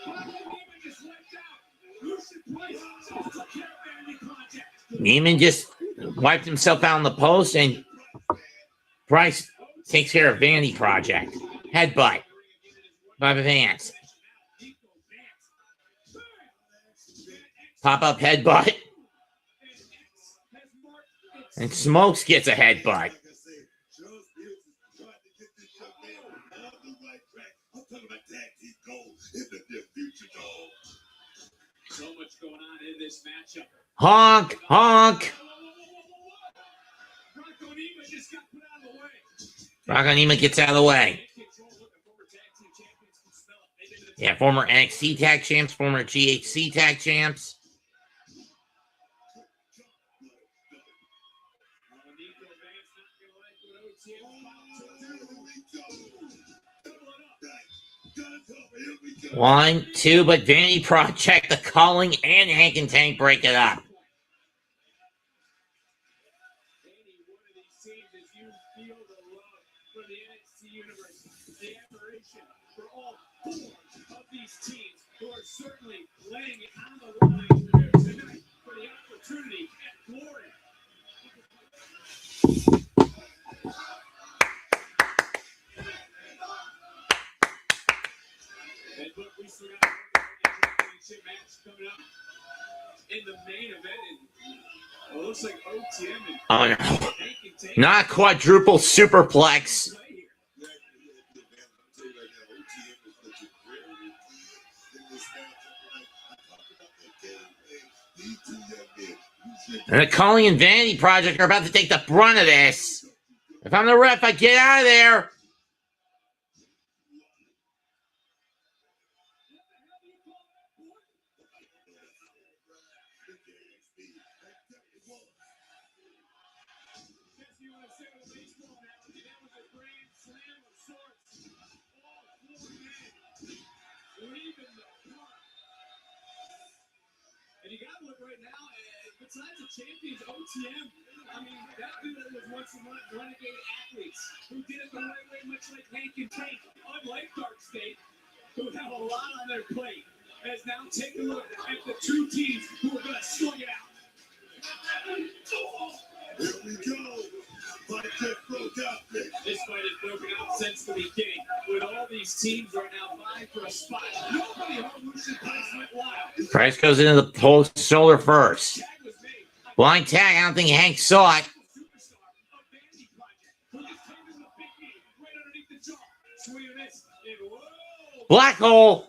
Neiman just wiped out. Lucian Price took care of Vanity Project. Neiman just wiped himself out on the post, and Price takes care of Vanity Project. Headbutt by Vance. Pop-up headbutt. And Smokes gets a headbutt. So much going on in this matchup. Honk, honk. Rocco Nima gets out of the way. Yeah, former NXT Tag Champs, former GHC Tag Champs. One, two, but Vanity Project, the Culling, and Hank and Tank break it up. Who are certainly laying it on the line here tonight for the opportunity at glory. And look, we still got a championship match coming up in the main event. And it looks like OTM and Oh no. Not quadruple superplex. And the Culling and Vanity Project are about to take the brunt of this. If I'm the ref, I get out of there. And you got to look right now, besides the champions, OTM, I mean, that dude was once one of the renegade athletes who did it the right way, much like Hank and Tank, unlike DarkState, who have a lot on their plate, has now taken a look at the two teams who are going to slug it out. Here we go. Fight that broke out. This fight has broken out since the beginning, with all these teams right now vying for a spot. Nobody heard Lucian Price went wild. Price goes into the post shoulder first. Blind tag. I don't think Hank saw it. Black hole.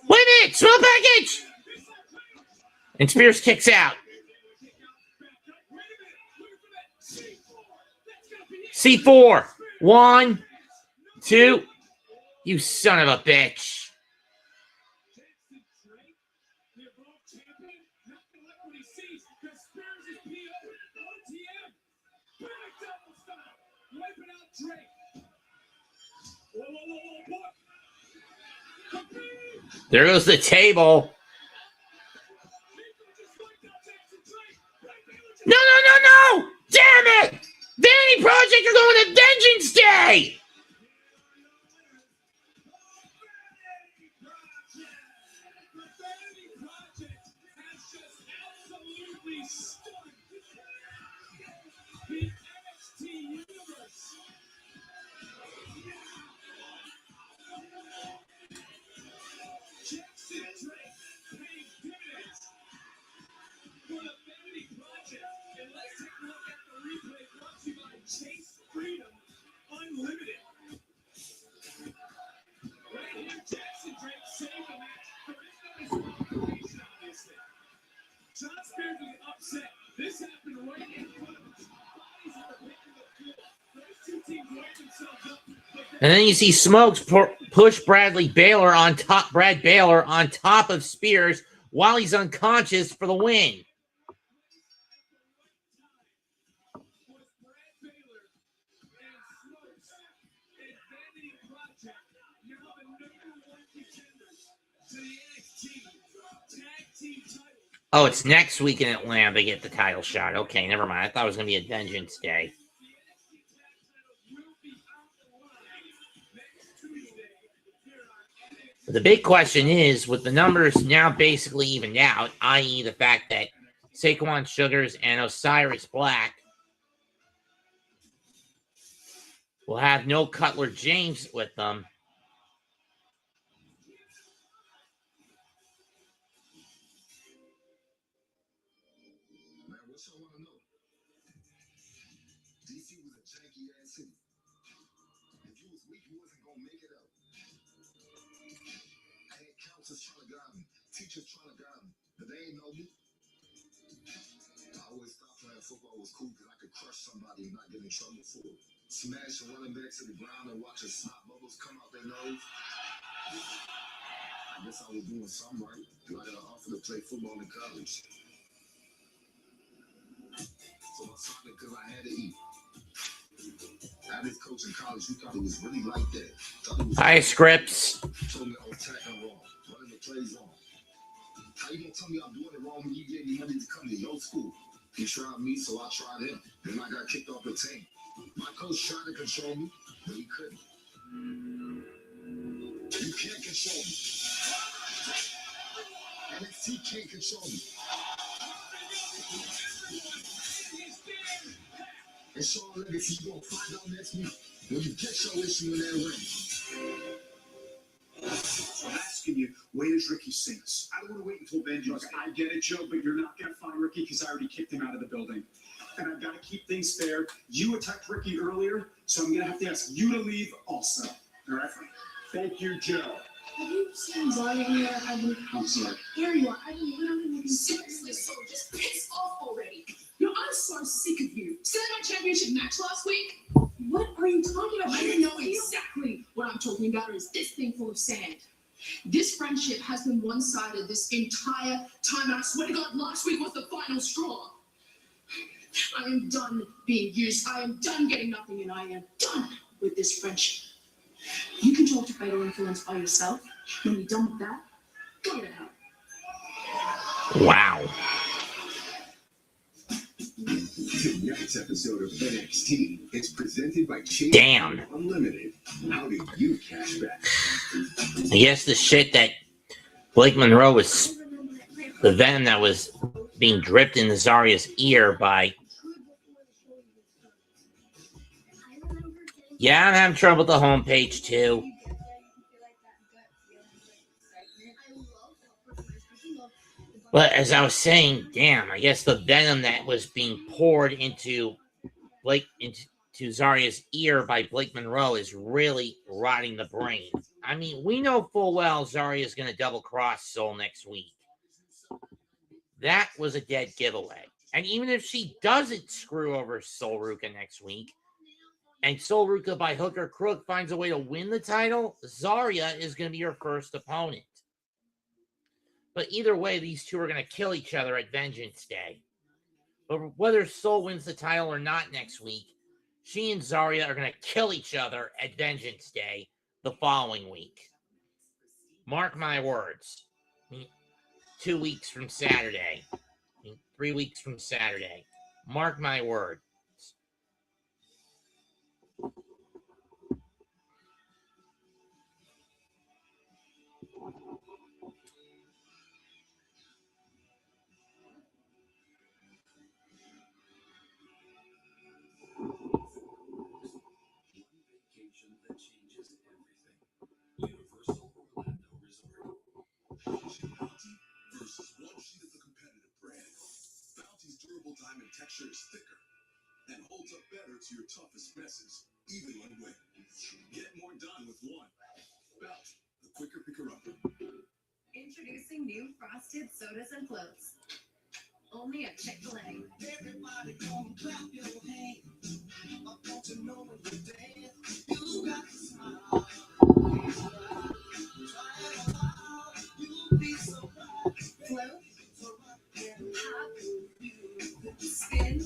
Wait a minute, small package! And Spears kicks out. C4. 1, 2. You son of a bitch. There goes the table. No, no, no, no! Damn it! Vanity Project are going to Vengeance Day! And then you see Smokes push Brad Baylor on top of Spears while he's unconscious for the win. Oh, it's next week in Atlanta they get the title shot. Okay, never mind. I thought it was going to be a Vengeance Day. But the big question is, with the numbers now basically evened out, i.e. the fact that Saquon Sugars and Osiris Black will have no Cutler James with them. Teachers trying to guide me, but they ain't know me. I always thought playing football was cool because I could crush somebody and not get in trouble for it. Smash a running back to the ground and watch snot bubbles come out their nose. I guess I was doing something right. I got an offer to play football in college. So I signed it because I had to eat. I had this coach in college who thought it was really like that. Hi, Scripps. Told me I was tackling wrong, running the plays wrong. How you gonna tell me I'm doing it wrong when you gave me money to come to your school? He tried me, so I tried him. Then I got kicked off the team. My coach tried to control me, but he couldn't. You can't control me. NXT can't control me. And Sean Legacy, you gonna find out next week when you get your issue in that ring. I'm asking you, when does Ricky sing us? I don't want to wait until Vengeance. Look, I get it, Joe, but you're not going to find Ricky because I already kicked him out of the building. And I've got to keep things fair. You attacked Ricky earlier, so I'm going to have to ask you to leave also. All right? Thank you, Joe. Have you seen Zarya here? I'm sorry. Here you are. I've been literally looking seriously, so just piss off already. I'm so sick of you. See that championship match last week? What are you talking about? I know exactly what I'm talking about is this thing full of sand. This friendship has been one-sided this entire time, and I swear to God, last week was the final straw. I am done being used. I am done getting nothing, and I am done with this friendship. You can talk to fatal influence by yourself. When you're done with that, go to hell. Wow. Tonight's episode of NXT is presented by Chase Damn. Unlimited. How do you cash back? I guess the shit that Blake Monroe was, the venom that was being dripped into Zarya's ear by. Yeah, I'm having trouble with the homepage too. But as I was saying, damn, I guess the venom that was being poured into Zarya's ear by Blake Monroe is really rotting the brain. I mean, we know full well Zarya is going to double cross Soul next week. That was a dead giveaway. And even if she doesn't screw over Sol Ruka next week, and Sol Ruka by hook or crook finds a way to win the title, Zarya is going to be her first opponent. But either way, these two are going to kill each other at Vengeance Day. But whether Sol wins the title or not next week, she and Zarya are going to kill each other at Vengeance Day the following week. Mark my words. 2 weeks from Saturday. 3 weeks from Saturday. Mark my word. Versus one sheet of the competitive brand. Bounty's durable diamond texture is thicker and holds up better to your toughest messes, even when wet. Get more done with one. Bounty, the quicker picker-upper. Introducing new frosted sodas and floats. Only at Chick-fil-A. Everybody come clap your hands. I want to know when you dance. You got to smile. You'll be so right. Float, hop, spin,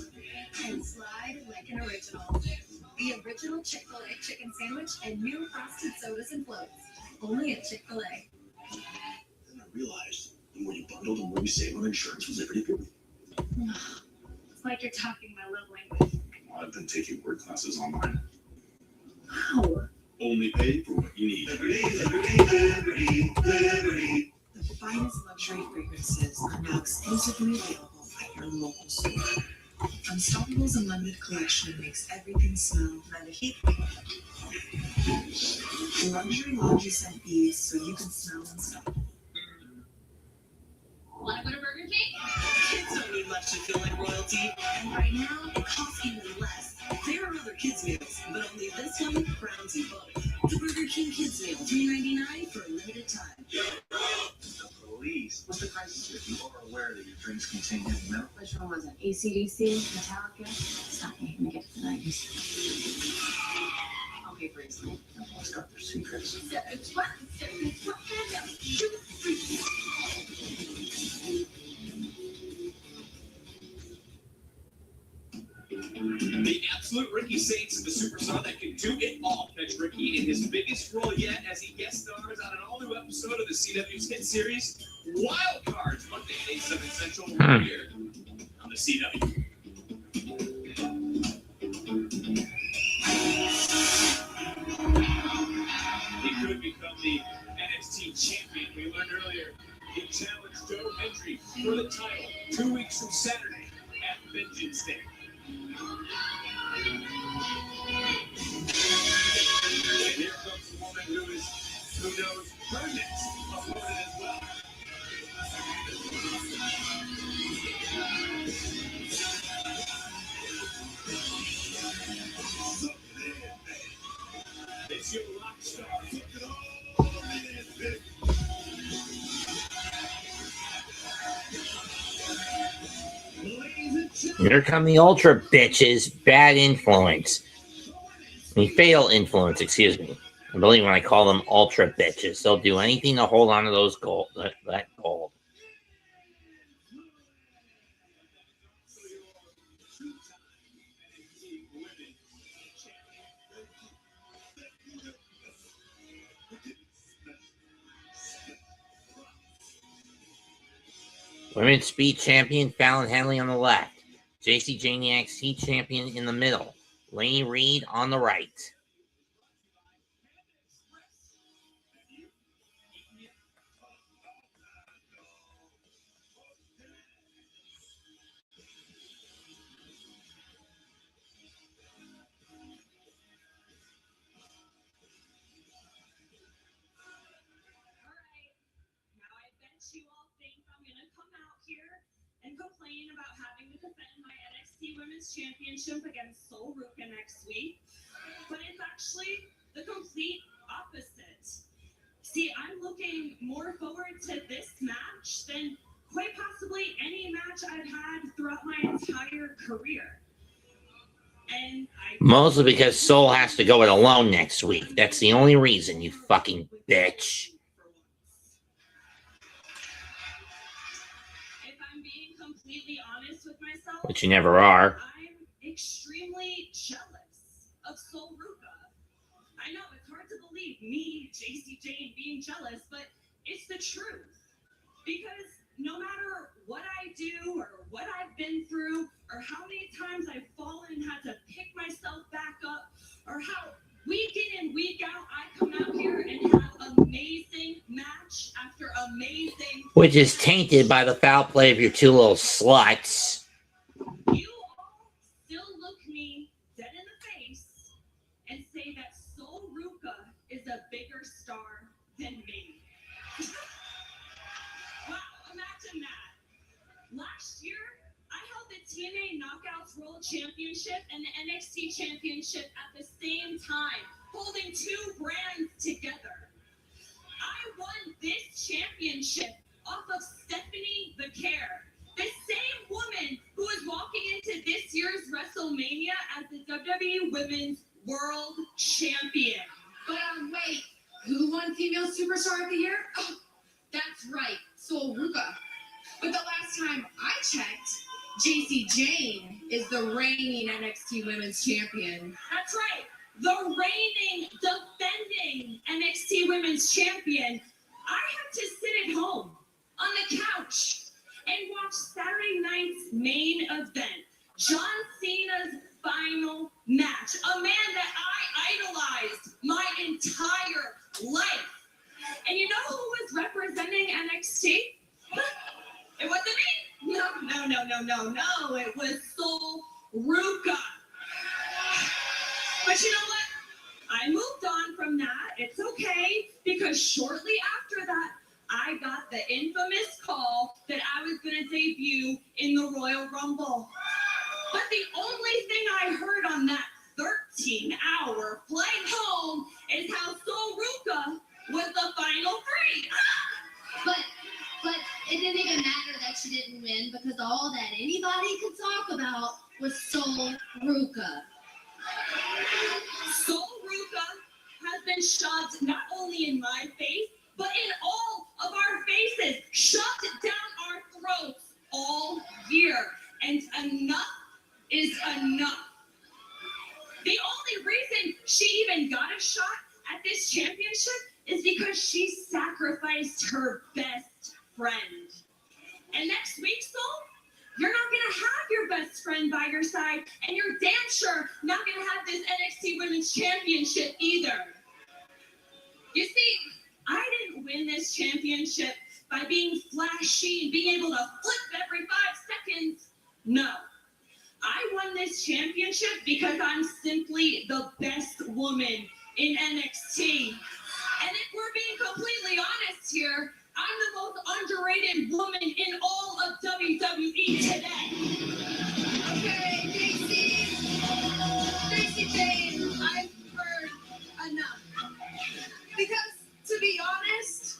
and slide like an original. The original Chick-fil-A chicken sandwich and new frosted sodas and floats. Only at Chick-fil-A. Then I realized the more you bundle, the more you save on insurance with Liberty People. It's like you're talking my love language. I've been taking word classes online. Wow. Only pay for what you need. The finest luxury fragrances are now exclusively available at your local store. Unstopable's unlimited collection makes everything smell magnifique. Luxury laundry scent beads so you can smell unstoppable. Want to go to Burger King? Kids don't need much to feel like royalty, and right now it costs even less. There are other kids meals, but only this one crowns you both. The Burger King Kids Meal, $3.99 for a limited time. The police. What's the crisis here? You are aware that your drinks contain heavy metal? Which one was it? ACDC? Metallica? Stop me. Let me get to the 90s. Okay, Briefly. Everyone's got their secrets. The absolute Ricky Saints is the superstar that can do it all. Catch Ricky in his biggest role yet as he guest stars on an all-new episode of the CW's hit series, Wild Cards, Monday at 8, 7 Central, right here on the CW. He could become the NXT champion. We learned earlier he challenged Joe Hendry for the title 2 weeks from Saturday at Vengeance Day. And here comes the woman who knows her next opponent as well. It's your rock star. Look at all this. Here come the ultra bitches. Bad influence. Fatal influence, excuse me. I believe when I call them ultra bitches, they'll do anything to hold on to those gold. That gold. Women's Speed Champion Fallon Henley on the left. JC Jane NXT Champion in the middle. Lainey Reed on the right. You all think I'm going to come out here and complain about having to defend my NXT Women's Championship against Sol Ruka next week, but it's actually the complete opposite. See, I'm looking more forward to this match than quite possibly any match I've had throughout my entire career. And Mostly because Sol has to go it alone next week. That's the only reason, you fucking bitch. Completely honest with myself, Which you never are. I'm extremely jealous of Sol Ruka. I know it's hard to believe me, JC Jane, being jealous, but it's the truth. Because no matter what I do or what I've been through or how many times I've fallen and had to pick myself back up or how week in and week out I come out here and have amazing match after amazing, which is tainted by the foul play of your two little sluts. you all still look me dead in the face and say that Sol Ruca is a bigger star than me. Wow, imagine that. Last year, I held the TNA Knockouts World Championship and the NXT Championship at the same time, holding two brands together. I won this championship off of Stephanie the Care, the same woman who is walking into this year's WrestleMania as the WWE Women's World Champion. But wait, who won Female Superstar of the Year? Oh, that's right, Sol Ruca. But the last time I checked, JC Jane is the reigning NXT Women's Champion. That's right, the reigning, defending NXT Women's Champion. I have to sit at home on the couch and watch Saturday night's main event, John Cena's final match, a man that I idolized my entire life. And you know who was representing NXT? It wasn't me. No. It was Sol Ruca. But you know what? I moved on from that. It's okay, because shortly after that, I got the infamous call that I was going to debut in the Royal Rumble. But the only thing I heard on that 13-hour flight home is how Sol Ruca was the final three. But it didn't even matter that she didn't win, because all that anybody could talk about was Sol Ruca. Sol Ruca has been shoved not only in my face, but in all of our faces, shoved down our throats all year. And enough is enough. The only reason she even got a shot at this championship is because she sacrificed her best friend. And next week, Sol, you're not going to have your best friend by your side, and you're damn sure not going to have this NXT Women's Championship either. You see, I didn't win this championship by being flashy and being able to flip every 5 seconds. No. I won this championship because I'm simply the best woman in NXT. And if we're being completely honest here, I'm the most underrated woman in all of WWE today. Okay, Casey Jane, I've heard enough. Because, to be honest,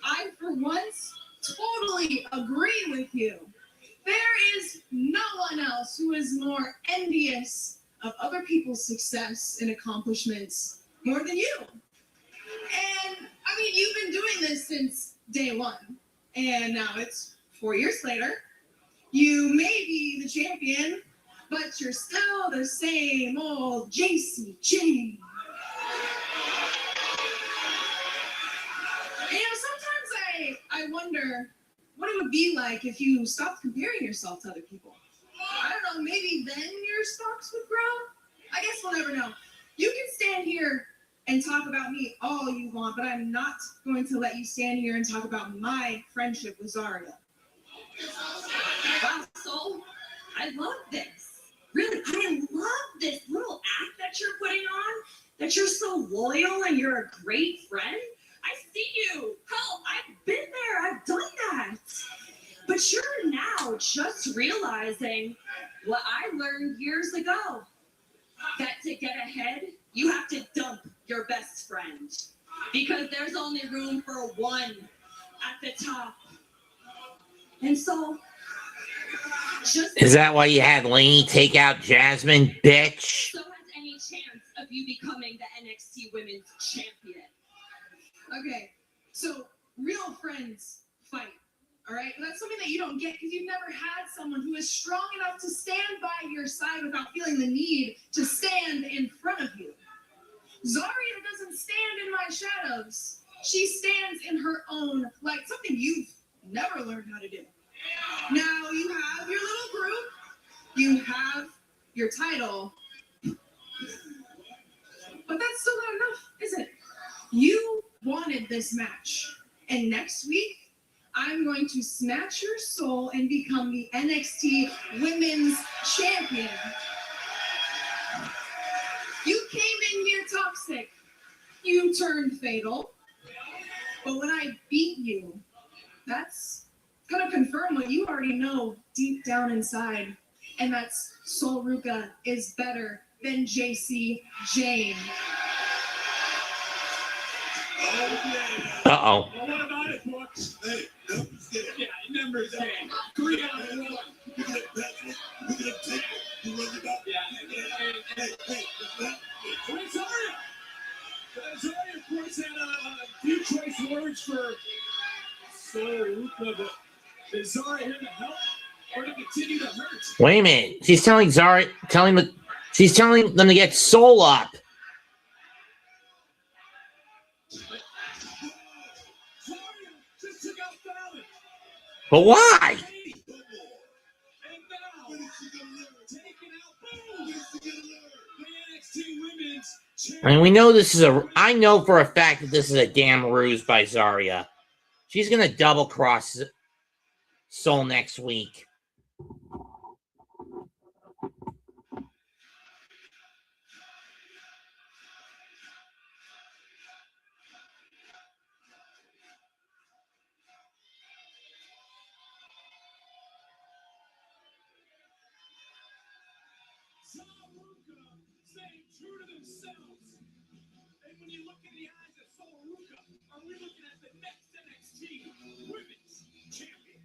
I, for once, totally agree with you. There is no one else who is more envious of other people's success and accomplishments more than you. And, I mean, you've been doing this since day one. And now it's 4 years later. You may be the champion, but you're still the same old JC Jane. You know, sometimes I wonder what it would be like if you stopped comparing yourself to other people. I don't know, maybe then your stocks would grow? I guess we'll never know. You can stand here and talk about me all you want, but I'm not going to let you stand here and talk about my friendship with Zarya. Wow, Sol, I love this. Really, I love this little act that you're putting on, that you're so loyal and you're a great friend. I see you. Hell, I've been there. I've done that. But you're now just realizing what I learned years ago. That to get ahead, you have to dump your best friend. Because there's only room for one at the top. And so, is that why you had Lainey take out Jasmine, bitch? So has any chance of you becoming the NXT Women's Champion. Okay, so real friends fight, all right? That's something that you don't get because you've never had someone who is strong enough to stand by your side without feeling the need to stand in front of you. Zarya doesn't stand in my shadows. She stands in her own, like something you've never learned how to do. Now you have your little group, you have your title, but that's still not enough, is it? You wanted this match, and next week, I'm going to snatch your soul and become the NXT Women's Champion. You came in here toxic. You turned fatal. But when I beat you, that's going to confirm what you already know deep down inside. And that's Sol Ruca is better than JC Jane. Uh-oh. Well, what about it, Brooks? Hey, yeah, numbers game. 3 out of 1. We're gonna take it. You run it up. Yeah, hey. Zaria, of course, had a few choice words for Sol Ruca, but is Zaria here to help or to continue to hurt? Wait a minute. She's telling Zaria, she's telling them to get Sol up. But why? I mean, we know this is I know for a fact that this is a damn ruse by Zaria. She's going to double cross Sol next week. Staying true to themselves. And when you look in the eyes of Sol Ruca, are we looking at the next NXT Women's Champion?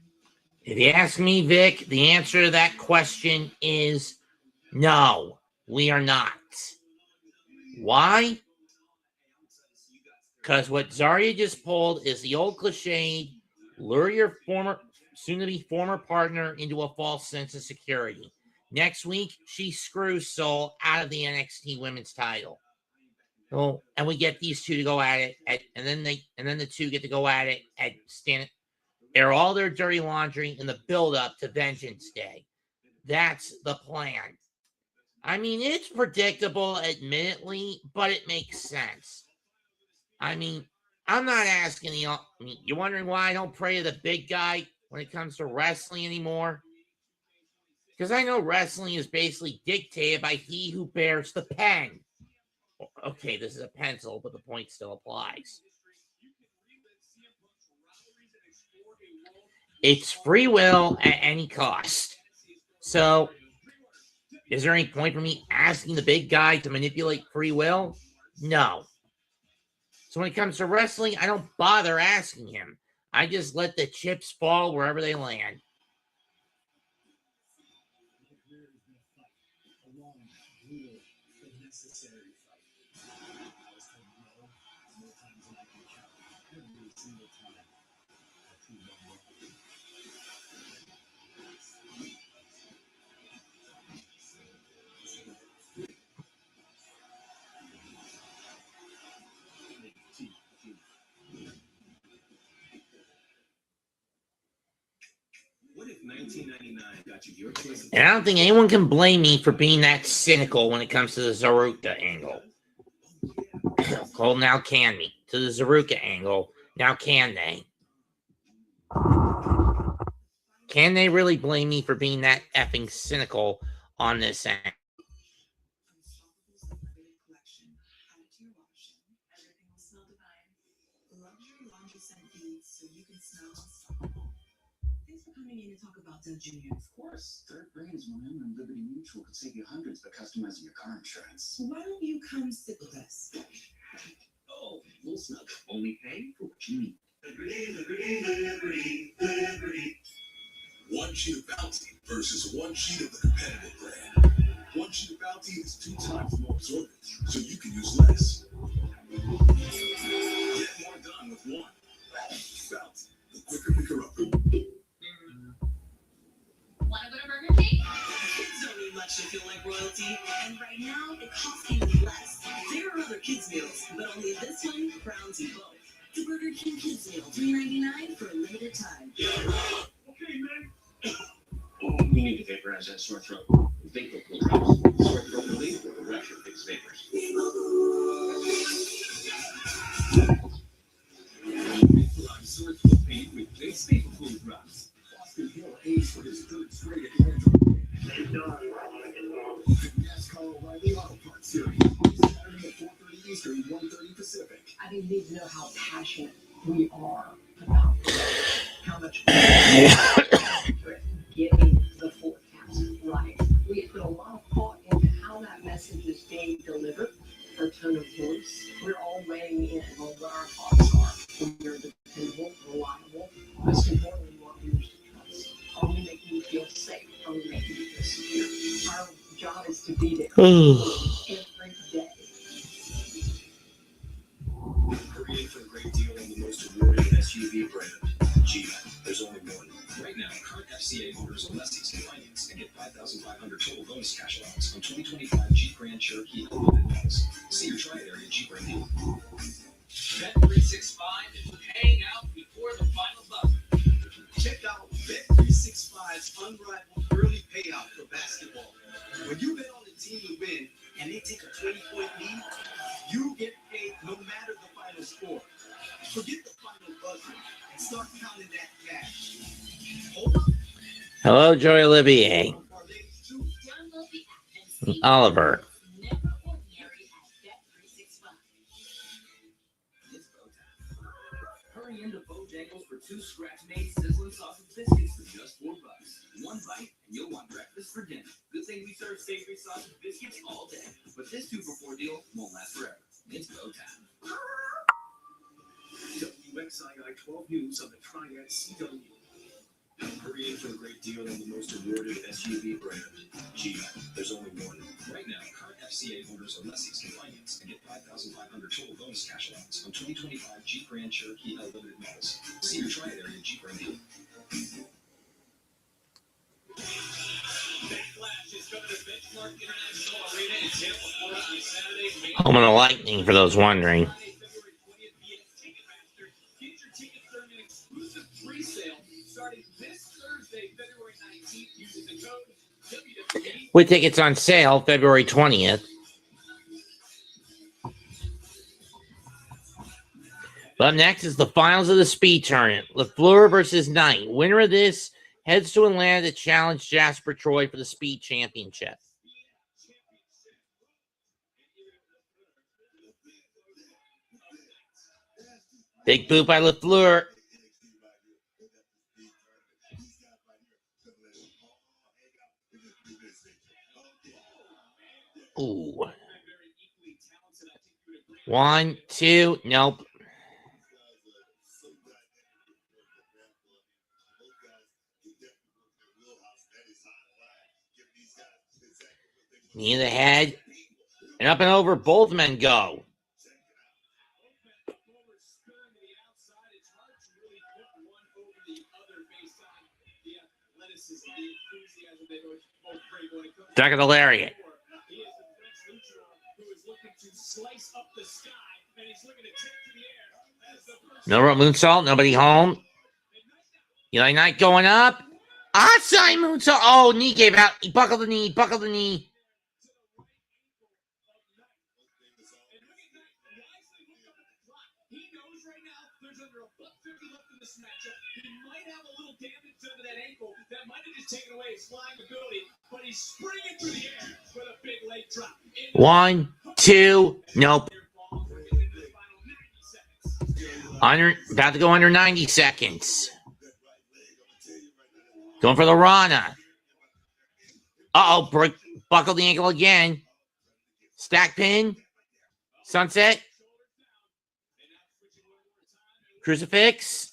If you ask me, Vic, the answer to that question is no, we are not. Why? Because what Zaria just pulled is the old cliche, lure your soon-to-be former partner into a false sense of security. Next week, she screws Sol out of the NXT Women's Title. Oh, and we get these two to go at it, and then the two get to go at it at air all their dirty laundry in the build-up to Vengeance Day. That's the plan. I mean, it's predictable, admittedly, but it makes sense. I mean, I'm not asking you. I mean, you're wondering why I don't pray to the big guy when it comes to wrestling anymore? Because I know wrestling is basically dictated by he who bears the pen. Okay, this is a pencil, but the point still applies. It's free will at any cost. So, is there any point for me asking the big guy to manipulate free will? No. So when it comes to wrestling, I don't bother asking him. I just let the chips fall wherever they land. What if 1999 got you your choice? And I don't think anyone can blame me for being that cynical when it comes to the Zaruka angle. Well, now can me. To the Zaruka angle, now can they? Can they really blame me for being that effing cynical on this end? Junior. Of course. Third Brains Women and Liberty Mutual could save you hundreds by customizing your car insurance. Why don't you come sit with us? Oh, little snug. Only pay for what you need. Liberty. One sheet of Bounty versus one sheet of the competitive brand. One sheet of Bounty is 2 times more absorbent, so you can use less. Get more done with one. Bounty, the quicker picker-upper. Want to go to Burger King? Kids don't need much to feel like royalty, and right now it costs even less. There are other kids' meals, but only this one crowns you both. The Burger King Kids Meal, $3.99 for a limited time. Okay, man. You need to vaporize that sore throat. Vapor cool drops. Sore throat relief with the Russia Fix Vapors. Vaporize sore throat pain with Vicks Vapor Cool Drops. Boston Hill aids for his third straight Atlanta. NASCAR O'Reilly Auto Parts Series. Saturday at 4:30 Eastern, 1:30 Pacific. I think you need to know how passionate we are about how much getting the forecast right. We put a lot of thought into how that message is being delivered, our tone of voice. We're all weighing in on what our thoughts are. We are dependable, reliable. Most importantly, we want viewers to trust. Are we making you feel safe? Are we making you feel secure? Our job is to be there every day. Hurry in for a great deal on the most awarded SUV brand, Jeep. There's only one. Right now, current FCA holders of Leslie's can finance and get $5,500 total bonus cash allowance on 2025 Jeep Grand Cherokee Unlimited models. See your tri-area Jeep brand deal. Bet365 is paying out before the final buzzer. Check out Bet365's unrivaled early payout for basketball. When you bet on the team to win and they take a 20-point lead, you get paid no matter the final score. Forget the final buzzer and start counting that cash. Hold up. Hello, Joy Olivier. Oliver. Hurry into Bojangles for 2 scratch-made sizzling sausage biscuits for just $4. One bite and you'll want breakfast for dinner. Good thing we serve savory sausage biscuits all day. But this 2-for-4 deal won't last forever. It's go time. WXII 12 News on the Triad CW. Hurry in for a great deal on the most awarded SUV brand, Jeep. There's only one. Right now, current FCA holders of Leslie's can finance and get $5,500 total bonus cash allowance on 2025 Jeep Grand Cherokee Unlimited models. See your tri-area Jeep brand deal. Backlash is coming to Benchmark International Arena in Tampa, Florida on Saturday, May Home of the Lightning, for those wondering. February 20th via Ticketmaster. Get your tickets during an exclusive pre-sale starting this Thursday, February 19th, using the code WWE. With tickets on sale February 20th. But up next is the finals of the speed tournament. LaFleur versus Knight. Winner of this heads to Atlanta to challenge Jasper Troy for the speed championship. Big boot by LaFleur. Ooh. 1, 2, nope. Knee in the head. And up and over, both men go. Duck of the lariat. No rope moonsault, nobody home. Eli Knight going up. Outside moonsault. Oh, knee gave out. He buckled the knee, buckled the knee. That might have just taken away his flying ability, but he's springing through the air with a big leg drop. 1, 2, nope. About to go under 90 seconds. Going for the Rana. Uh-oh, buckled the ankle again. Stack pin. Sunset. Crucifix.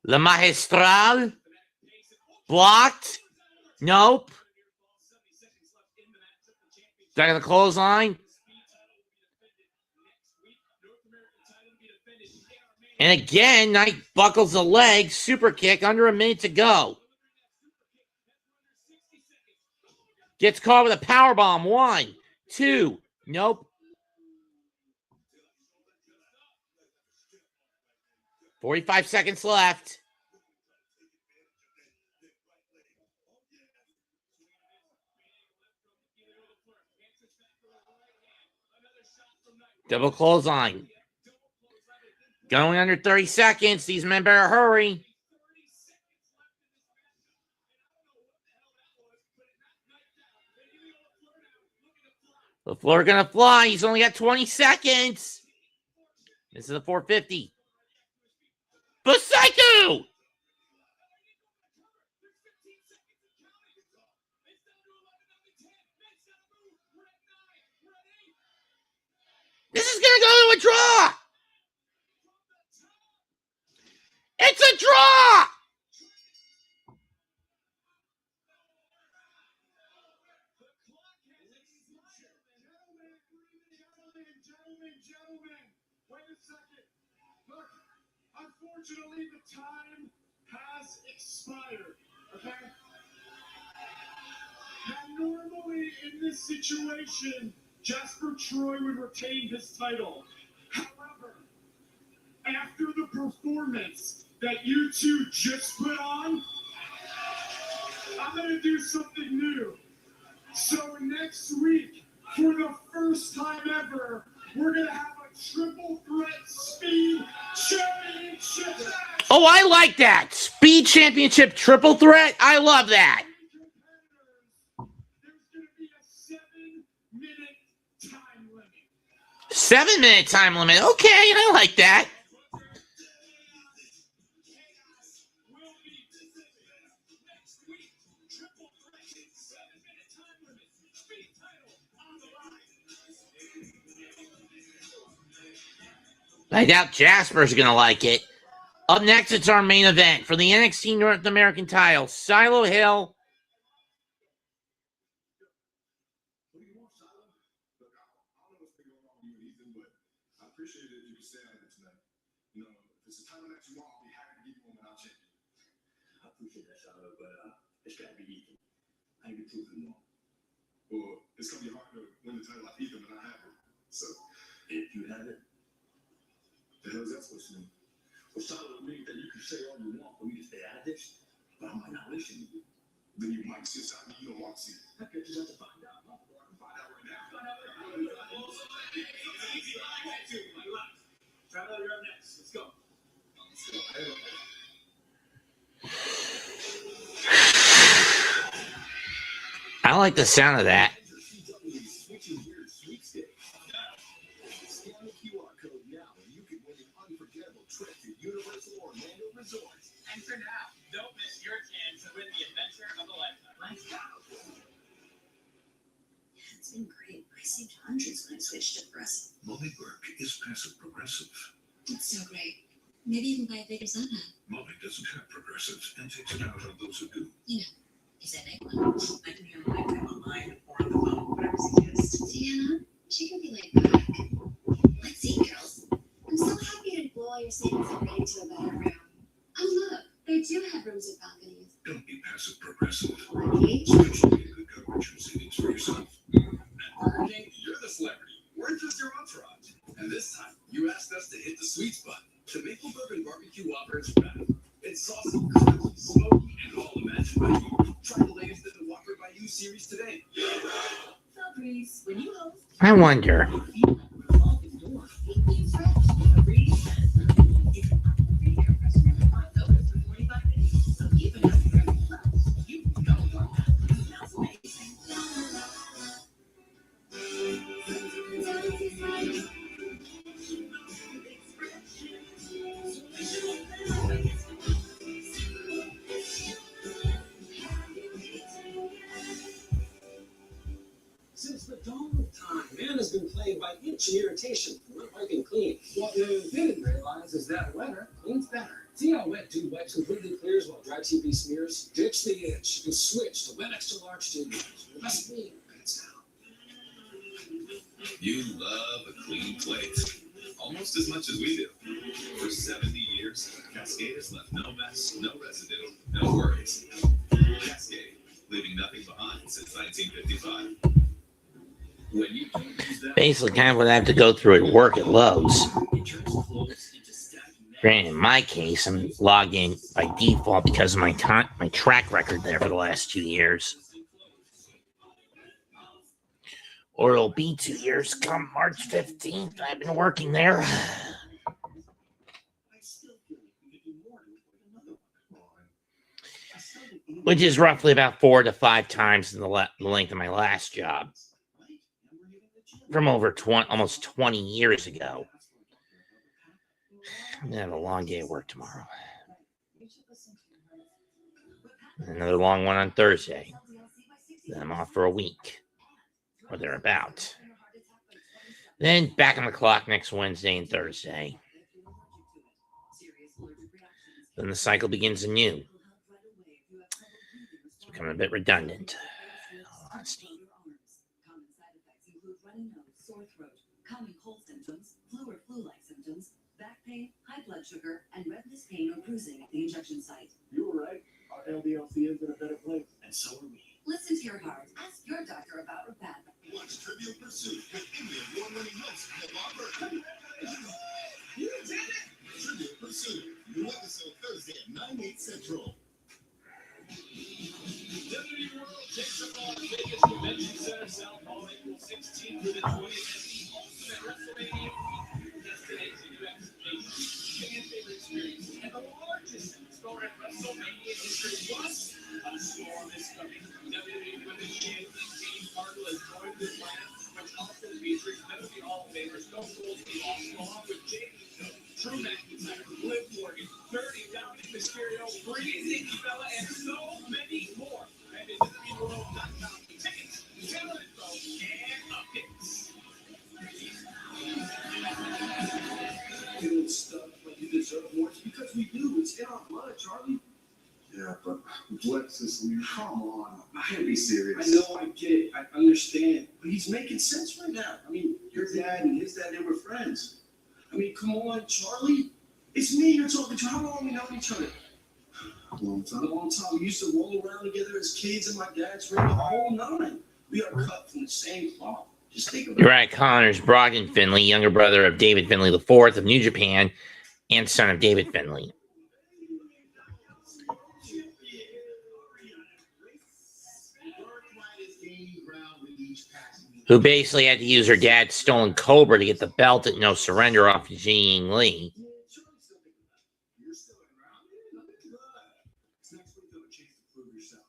La Magistral. Blocked. Nope. Back of the clothesline. And again, Knight buckles the leg. Super kick. Under a minute to go. Gets caught with a powerbomb. 1, 2. Nope. 45 seconds left. Double clothesline. Going under 30 seconds. These men better hurry. The floor gonna fly. He's only got 20 seconds. This is a 450. Busaiku! This is gonna go to a draw. It's a draw. Gentlemen, wait a second. Look, unfortunately, the time has expired. Okay? Now, normally in this situation, Jasper Troy would retain his title. However, after the performance that you two just put on, I'm going to do something new. So next week, for the first time ever, we're going to have a triple threat speed championship match. Oh, I like that. Speed championship triple threat. I love that. There's going to be a 7-minute time limit. 7-minute time limit. Okay, I like that. I doubt Jasper's going to like it. Up next, it's our main event for the NXT North American Title. Shiloh Hill. I appreciate it if you could stay on it tonight. You know, if it's a title that you want, I'll be happy to give you one without changing. I appreciate that, Shiloh, but it's got to be Ethan. I ain't been too long. Well, it's going to be hard to win the title off Ethan, but I have it. So, If you have it, the hell is that supposed to mean? well, Shiloh means that you can say all you want for me to stay out of this, but I might not listen to you. Then you might see something you don't want to see. I guess you have to find out. I can find out right now. Shiloh, you're up next. Let's go. I like the sound of that. Enter now. Don't miss your chance to win the adventure of a lifetime. Let's go. It's been great. I saved hundreds when I switched to progressive. Moby Burke is passive progressive. It's so great. Maybe even buy a bigger son hat. Moby doesn't have progressive and takes it out on those who do. You know, is that make one? I can hear my time online or on the phone, whatever suggests. Sienna, she can be laid back. Let's see, girls. I'm so happy to blow all your savings and ready to a better room. Oh, look, they do have rooms with balconies. Don't be passive progressive. Lucky. Especially get good coverage and savings for yourself. You're the celebrity. We're just your entourage. And this time, you asked us to hit the sweet spot. The Maple Bourbon Barbecue Whopper is back. It's saucy, crunchy, smoky, and all imagined by you. Try the latest in the Whopper by You series today. So, Breeze, when you host, I wonder. Since the dawn of time, man has been plagued by itch and irritation from not wiping clean. What man didn't realize is that wetter cleans better. See how Wet Dude Wipes completely clears while Dry TP smears? Ditch the itch and switch to Wet Extra Large Dude Wipes. The best clean pants down. You love a clean plate. Almost as much as we do. For 70 years, Cascade has left no mess, no residue, no worries. Cascade, leaving nothing behind since 1955. When you don't use that, Basically, kind of what I have to go through at work at Lowe's. it turns clothes into stacking Granted, in my case, I'm logged in by default because of my track record there for the last 2 years. Or it'll be 2 years come March 15th. I've been working there. Which is roughly about 4 to 5 times the length of my last job. From over almost 20 years ago. I'm going to have a long day of work tomorrow. Another long one on Thursday. Then I'm off for a week. Or thereabout. Then back on the clock next Wednesday and Thursday. Then the cycle begins anew. It's becoming a bit redundant. Honesty. Sore throat, common cold symptoms, flu or flu-like symptoms, back pain, high blood sugar, and redness pain or bruising at the injection site. You were right. Our LDLC is in a better place. And so are we. Listen to your heart. Ask your doctor about Repatha. Watch Trivial Pursuit with Emmy award-winning host Lola Vice. You did it! Trivial Pursuit, new episode Thursday at 9/8 Central. WWE World takes up Las Vegas Convention Center, South Hall, April 16th through the 20th, as the ultimate WrestleMania destination investigation, fan favorite experience, and the largest store in WrestleMania history. Plus, a storm is coming. WWE Women's Champion James Harden has joined this lineup, which also features WWE Hall of Famers Stone Cold Steve Austin, along with Jay Uso, Drew McIntyre, Liv Morgan, 30 Dominic Mysterio, Breezy Bella, and so many more. And in WWEworld.com, tickets, channel info, and updates. You don't stuff like you deserve more. It's because we do. It's in our blood, Charlie. Yeah, but Lexus, come on. I can't be serious. I know, I get it. I understand. But he's making sense right now. I mean, your dad and his dad, they were friends. I mean, come on, Charlie. It's me you're talking to. How long we know each other? A long time. A long time. We used to roll around together as kids in my dad's ring, the whole nine. We are cut from the same cloth. Just think about it. Uriah Connors, Brogdon Finley, younger brother of David Finley IV of New Japan, and son of David Finley. Who basically had to use her dad's stolen Cobra to get the belt at No Surrender off of Ji Ying Lee. Next week, you'll have a chance to prove yourself.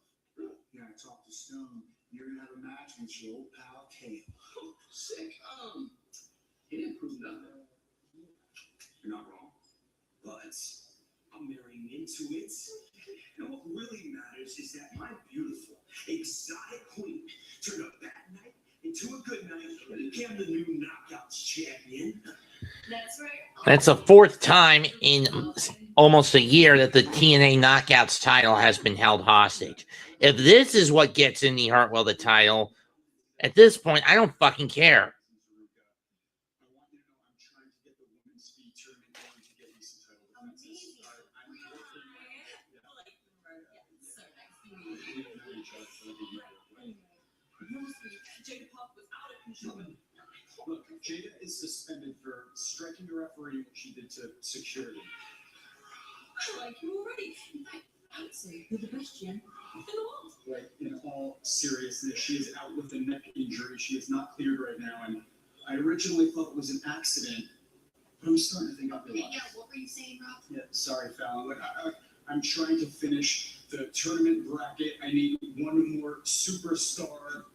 Yeah, I talked to Stone. You're going to have a match against your old pal, Kale. Sick. He didn't prove nothing. You're not wrong. But I'm marrying into it. And what really matters is that my beautiful, exotic queen turned a bad night into a good night and became the new Knockouts champion. That's right. That's the 4th time in almost a year that the TNA Knockouts title has been held hostage. If this is what gets Indy Hartwell the title, at this point, I don't fucking care. Look, Jada is suspended for striking a referee when she did to security. I like you already. In fact, I would say you're the best gym in the world. Like, in all seriousness, she is out with a neck injury. She is not cleared right now, and I originally thought it was an accident, but I'm starting to think I'll be Yeah, what were you saying, Rob? Yeah, sorry, Fallon. Look, I'm trying to finish the tournament bracket. I need one more superstar.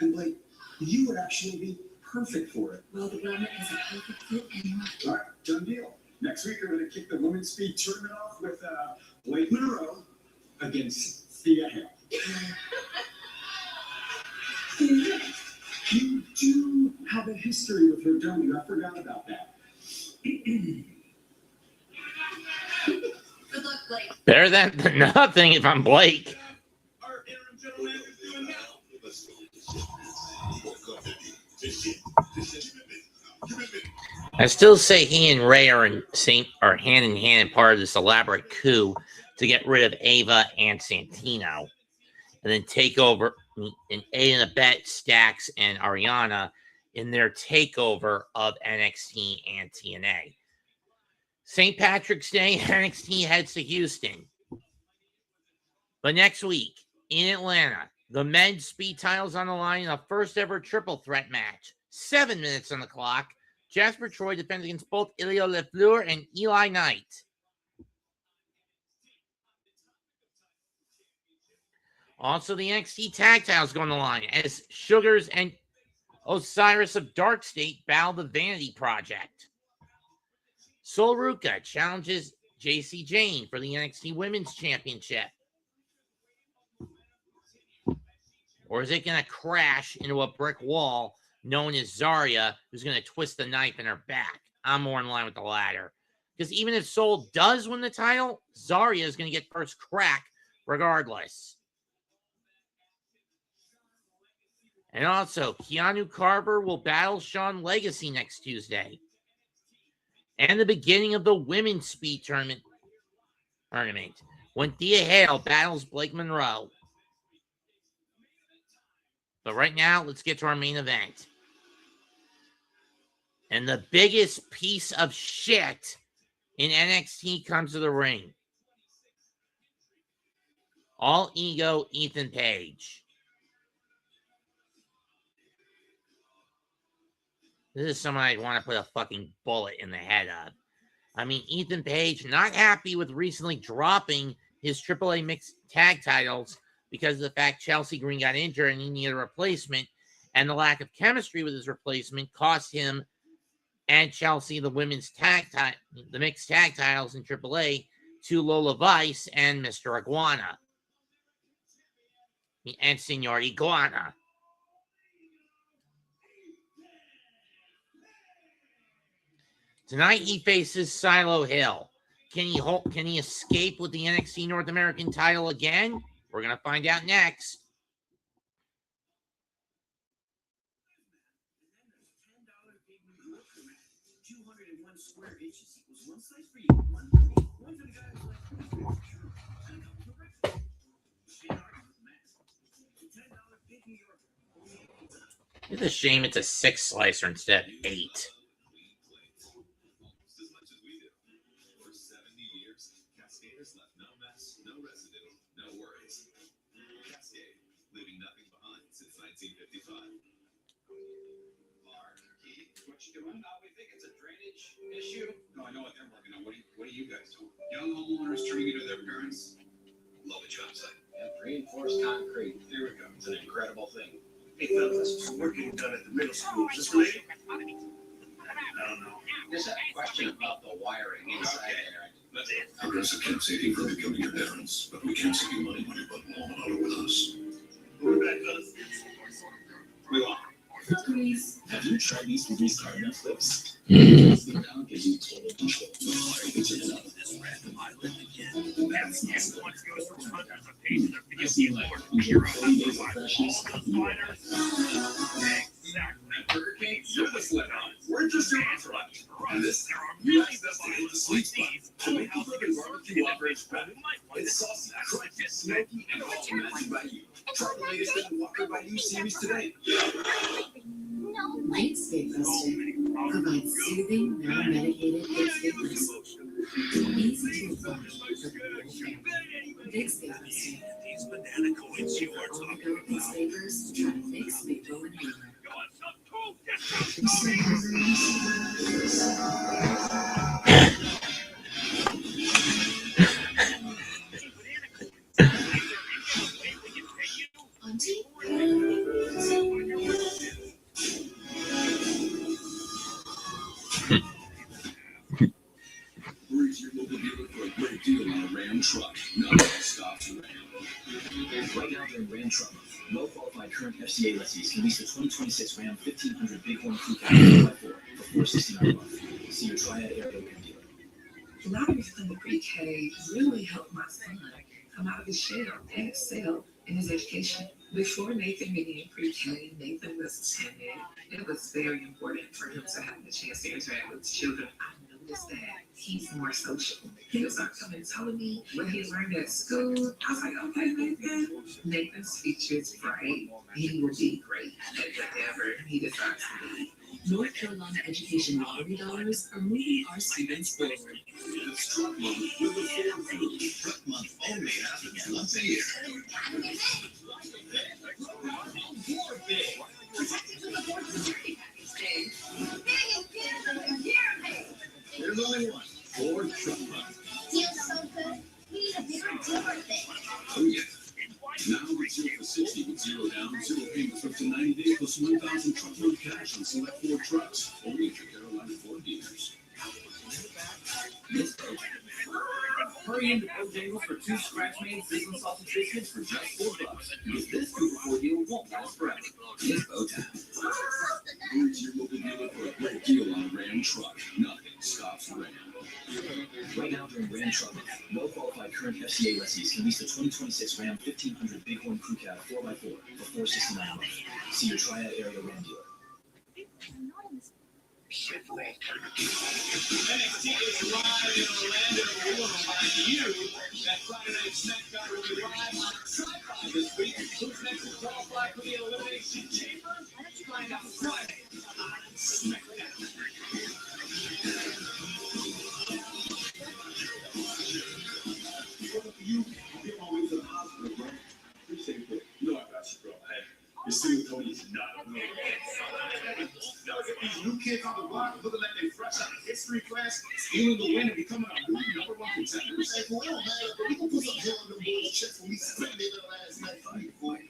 And, like, you would actually be perfect for it. Well, the glamour is a perfect fit anyway. All right, done deal. Next week, we're going to kick the women's speed tournament off with Blake Monroe against Thea Hale. You do have a history with her, don't you? I forgot about that. Good luck, Blake. Better than nothing if I'm Blake. Our interim general manager is doing now. I still say he and Ray are hand in hand part of this elaborate coup to get rid of Ava and Santino, and then take over and aid and abet Stax and Ariana in their takeover of NXT and TNA. St. Patrick's Day, NXT heads to Houston. But next week in Atlanta, the men's speed titles on the line in a first ever triple threat match. 7 minutes on the clock. Jasper Troy defends against both Ilya Lefleur and Eli Knight. Also, the NXT Tag Titles go on the line as Sugars and Osiris of DarkState battle the Vanity Project. Sol Ruca challenges JC Jane for the NXT Women's Championship. Or is it going to crash into a brick wall known as Zarya, who's going to twist the knife in her back? I'm more in line with the latter. Because even if Sol does win the title, Zarya is going to get first crack regardless. And also, Keanu Carver will battle Sean Legacy next Tuesday. And the beginning of the women's speed tournament when Thea Hale battles Blake Monroe. But right now, let's get to our main event. And the biggest piece of shit in NXT comes to the ring. All ego Ethan Page. This is someone I'd want to put a fucking bullet in the head of. I mean, Ethan Page, not happy with recently dropping his AAA mixed tag titles because of the fact Chelsea Green got injured and he needed a replacement. And the lack of chemistry with his replacement cost him and Chelsea the the mixed tag titles in AAA to Lola Vice and Mr. Iguana. And Senor Iguana. Tonight he faces Shiloh Hill. Can he escape with the NXT North American title again? We're going to find out next. It's a shame it's a 6 slicer instead of 8. We think it's a drainage issue. No, I know what they're working on. What do you guys do? Young homeowners turning into their parents. Love a job site. Yeah, reinforced concrete. Here we go. It's an incredible thing. Hey, fellas, some work getting done at the middle school. Is this related? I don't know. Just a question about the wiring inside there. Progressive can't save you from becoming your parents, but we can save you money when you put mom and auto with us. We're back, fellas. We want. Please. Have you tried these movies on Netflix? Mm. Now gives you total control. It's enough. You see, like, you get 30 days of freshness. Burger King, you're the sled on. We're just your entourage. And this, you asked us to hit the sweet spot to make the burger barbecue offerings better. It's saucy, crunchy, smoky, and all imagined by you. Try the latest in the Walker by You series today. Light Staples provides soothing, non-medicated big staples. Easy to apply for the whole family. Big Staples. On the go Big Staples, try to fix maple and hammer. Auntie? Where's your local dealer for a great deal on a Ram truck? Not all stops Ram. Right now during Ram Truck, no qualified current FCA lessees can lease the 2026 Ram 1500 Bighorn Crew Cab 4x4 for $469 a month. See your Triad area Ram dealer. Lotteries in the pre-K really helped my son come out of his shell and excel in his education. Before Nathan began pre-K, Nathan was timid. It was very important for him to have the chance to interact with children. I noticed that he's more social. He was not coming telling me what he learned at school. I was like, okay, Nathan. Nathan's future is bright. He will be great at whatever he decides to be. North Carolina education lottery dollars are moving our students forward. It's Truck Month with the Ford Food. Truck Month only happens once a year. There's only one. Ford Truck Month. Feels so good. We need a bigger deal birthday. Oh, yeah. Now with 0 for 60 with 0 down, 0 payments for up to 90 days plus 1,000 truckload cash on select Ford trucks. Only at your Carolina Ford dealers. Hurry into Bojangles for 2 scratch-made sizzling sausage biscuits for just $4. Because this 2-for-4 deal won't last forever. It's Bojangles. Go to your local dealer for a great deal on a Ram truck. Nothing stops Ram. Right now during Ram Truck Month, no qualified current FCA lessees can lease the 2026 Ram 1500 Bighorn Crew Cab 4x4 for $469 a month. See your Triad area Ram dealer. NXT is live in Orlando. We want to remind you that Friday Night SmackDown will be live on Sci-Fi this week. Who's next to qualify for the Elimination Chamber? Let's find out Friday on SmackDown. You always a hospital, bro. Appreciate it. You know I got you, bro. Hey, your single Tony is not a these new kids on the block looking like they fresh out of history class, stealing the win and becoming a new number one contender. Hey, for real, man, but we can put some hair on them boys' chest when we spent it last night fighting for it.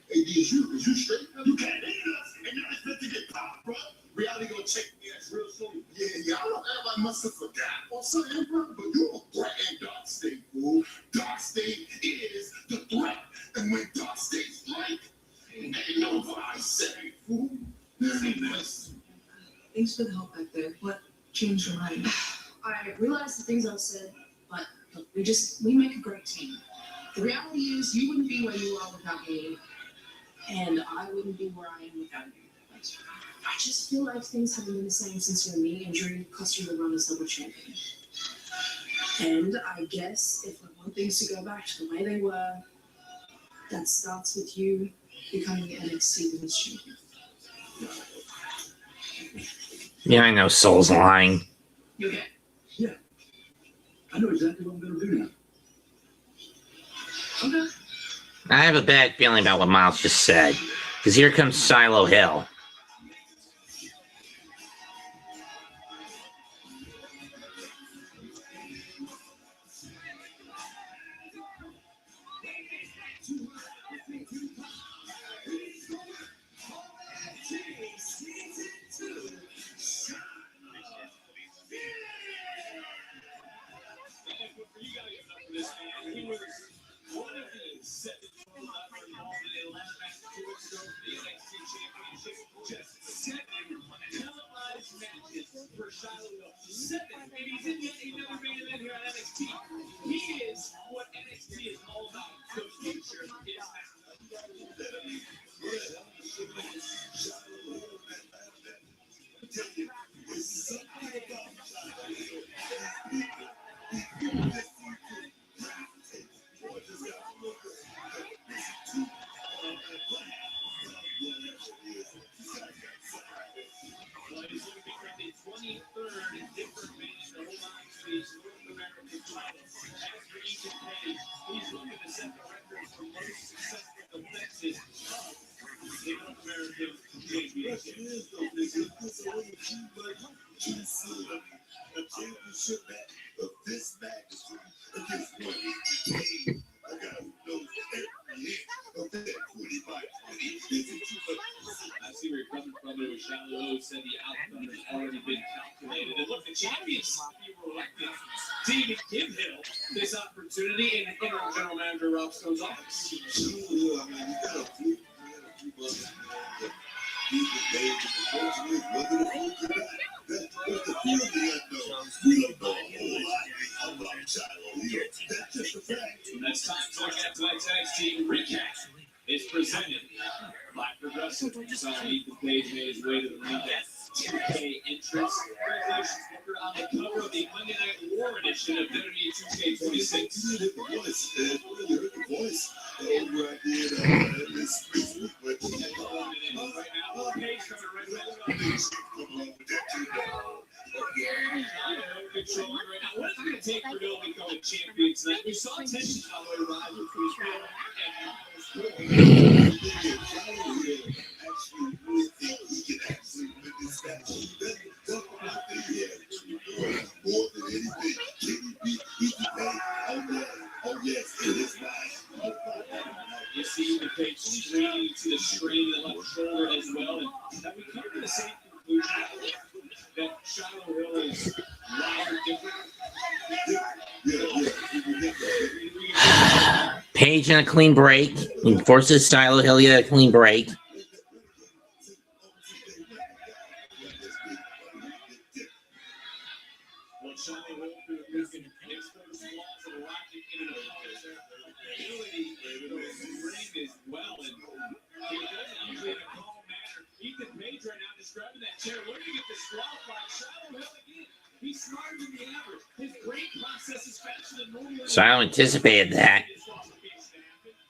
Hey, is you straight? You can't hate us and you're expected to get popped, bro. Reality gonna check me ass real soon. Yeah, I don't everybody must have forgot or something, bro. But you a threat in DarkState, fool. DarkState is the threat. And when DarkState's right, ain't nobody say, fool. Thanks for the help back there. What changed your mind? I realized the things I said, but look, we make a great team. The reality is you wouldn't be where you are without me, and I wouldn't be where I am without you. I just feel like things haven't been the same since your knee injury cost you the run as double champion. And I guess if I want things to go back to the way they were, that starts with you becoming the NXT Women's Champion. Yeah, I know Soul's lying. You okay? Yeah. I know exactly what I'm gonna do now. Okay. I have a bad feeling about what Miles just said. Because here comes Shiloh Hill. For Shiloh Hill. 7, and he's in yet another main event here on NXT. He is what NXT is all about. The future is the 23rd different match to hold on to his North American title. As for each page, he's looking to set the record for most successful defenses of the North American Championship. A championship match of this magnitude against one a guy who knows every hit of that 20x20. I see where you're coming from. It was Shiloh said the outcome has already been calculated. And look, the champions were elected to even give Hill this opportunity in interim general manager Rob Stone's office. I mean, you got a few months. That's the feeling unknown. We don't know a whole lot about Shiloh Hill. That's just a fact. That's time to look at tonight's NXT recap. It's presented by Progressive. So Ethan Page made his way to the ring at 2K entrance. Congratulations, Booker, on the cover of the Monday Night War edition of WWE 2K26. You heard the voice, man. You heard the voice. Over right there, this week. But right now, Page coming right back. attention all the way around the cruise you see the page straining to the strain in the left shoulder as well. And that we come to the same conclusion that Shiloh Hill is wider different. Page and a clean break. He forces Shiloh Hill to get a clean break. Well, Shiloh Hill who can expose flaws and logic in an opponent's ability to ring as well. And he does it usually in a calm manner. Ethan Page right now describing that chair, looking at disqualified. Shiloh Hill again. He's smarter than the average. His brain processes faster than normal. Shiloh anticipated that.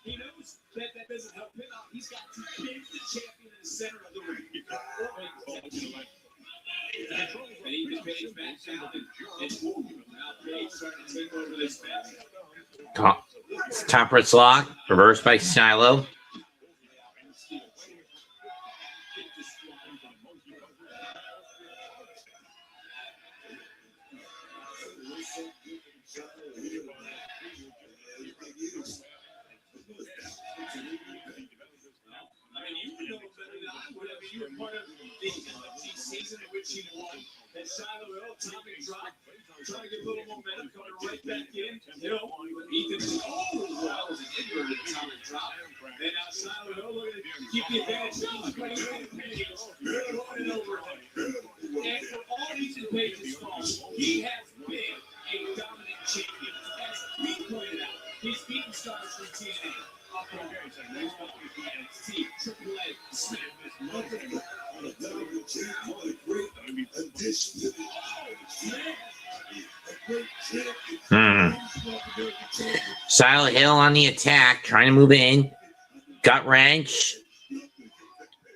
He knows that that doesn't help him out. He's got to pin the champion in the center of the ring. And Ethan Page back down and now Page starting to take over this match. Top wrist lock, reversed by Shiloh. I mean, you know better than I would. I mean, you were part of the NXT season in which he won that Shiloh Hill timing drop, trying to get a little momentum coming right back in. Hill, Ethan, that was an inverted timing drop. Then now Shiloh Hill looking to keep the advantage. Running over him. And for all Ethan Page's faults, he has been a dominant champion. As we pointed out, he's beaten stars from TNA. NXT, Triple A, Smith, Shiloh Hill on the attack, trying to move in. Gut wrench.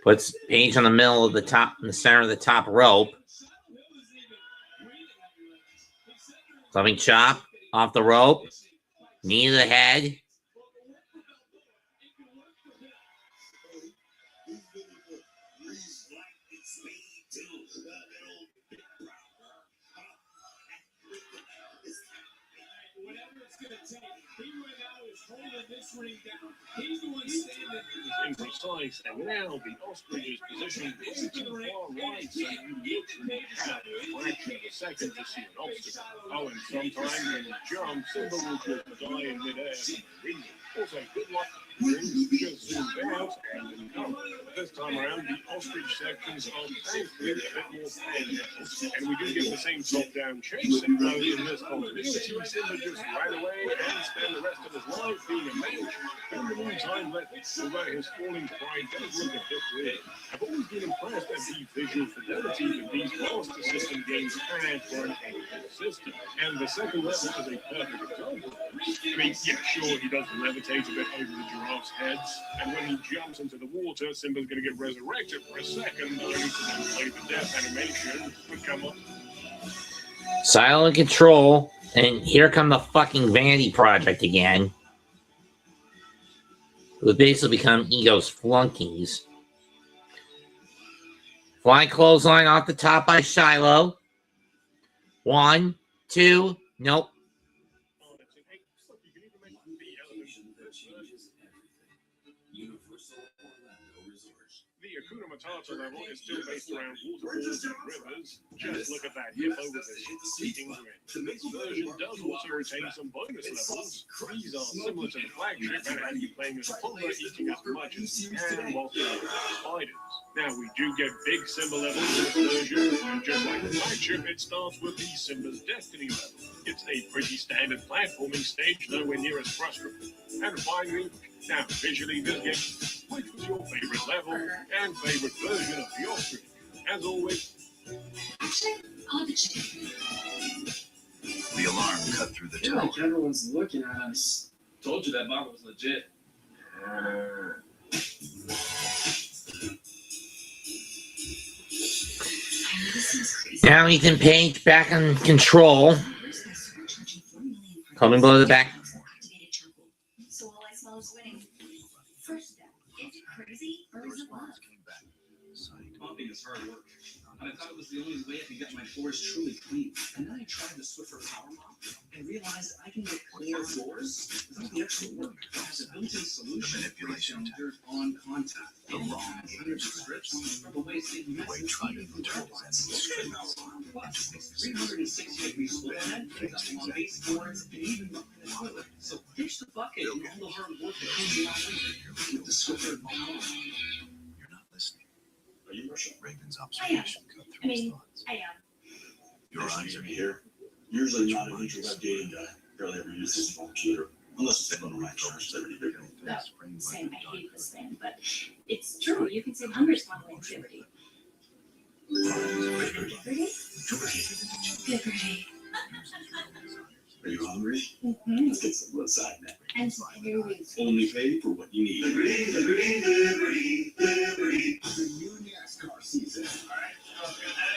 Puts Page on the middle of the top, in the center of the top rope. Clubbing chop off the rope. Knee to the head. In precise, and now the ostrich is positioned to the far right, so you literally have a fraction of a second to see an obstacle. Oh, and sometimes when you jump, Simba will just die in midair for no reason. Also, good luck. Just zoomed out and in cover. This time around, the ostrich sections are thankfully a bit more painful, and we do get the same top-down chase in this continuity. Simba just ran away and spent the rest of his life being a mage. In the meantime, although his falling pride does look a bit weird, I've always been impressed at the visual fidelity that these Master System games had for an ancient system. And the second level is a perfect example. I mean, yeah, sure, he does levitate a bit over the giraffes' heads, and when he jumps into the water, Simba's going to get resurrected for a second, only to then play the death animation and come up. Shiloh in control, and here come the fucking Vanity Project again. Who have basically become Ego's flunkies. Flying clothesline off the top by Shiloh. 1, 2, nope. The Hakuna Matata level is still based around waterfalls and rivers. Just look at that hippo with his speaking grin. This version does also retain some bonus levels. These are similar to the flagship and have you playing as Pumba, eating as much as you can while killing spiders. Now, we do get big Simba levels in this version, and just like the flagship, it starts with the Simba's Destiny level. It's a pretty standard platforming stage, nowhere near as frustrating. And finally, now visually this game, which was your favorite level and favorite version of the ostrich? As always, Actually, I'll have to check. The alarm cut through the I feel like everyone's looking at us. Told you that bottle was legit. Now Ethan Page back in control. Coming below the back. crazy or is it love? Pumping is hard work. And I thought it was the only way I could get my floors truly clean. And then I tried the Swiffer Power Mop and realized I can get cleaner floors without the extra work. There's a built-in solution that breaks down dirt on contact. The wrong hundreds of strips from the waste it messes even from turbines. Swiffer Power Mop Plus. 360 degrees full head, on baseboards, and even behind the toilet. So ditch the bucket and all the hard work that comes along with it. With the Swiffer Power Mop. Are you rushing? Raven's I am. observation cut through I his mean, thoughts. I am. Your eyes are here. Usually not an introvert dating guy. Barely ever use his phone computer. Unless it's on the right charge, they're really big. No, same. I hate this thing, but it's true. You can save hundreds on activity. Liberty? Liberty. Are you hungry? Mm-hmm. Let's get some outside now. And here we Only pay for what you need. Liberty, liberty, liberty, liberty. The new NASCAR season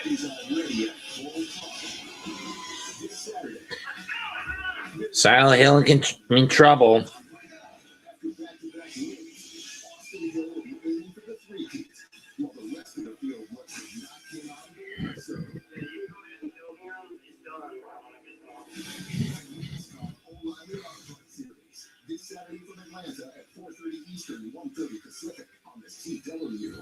is already at full time. This Saturday. Shiloh Hill in trouble. Austin Hill will be aiming for the three-peat, while the rest of the field looks to knock him out of the reserve. This Saturday from Atlanta at 4:30 Eastern, 1:30 Pacific on the CW.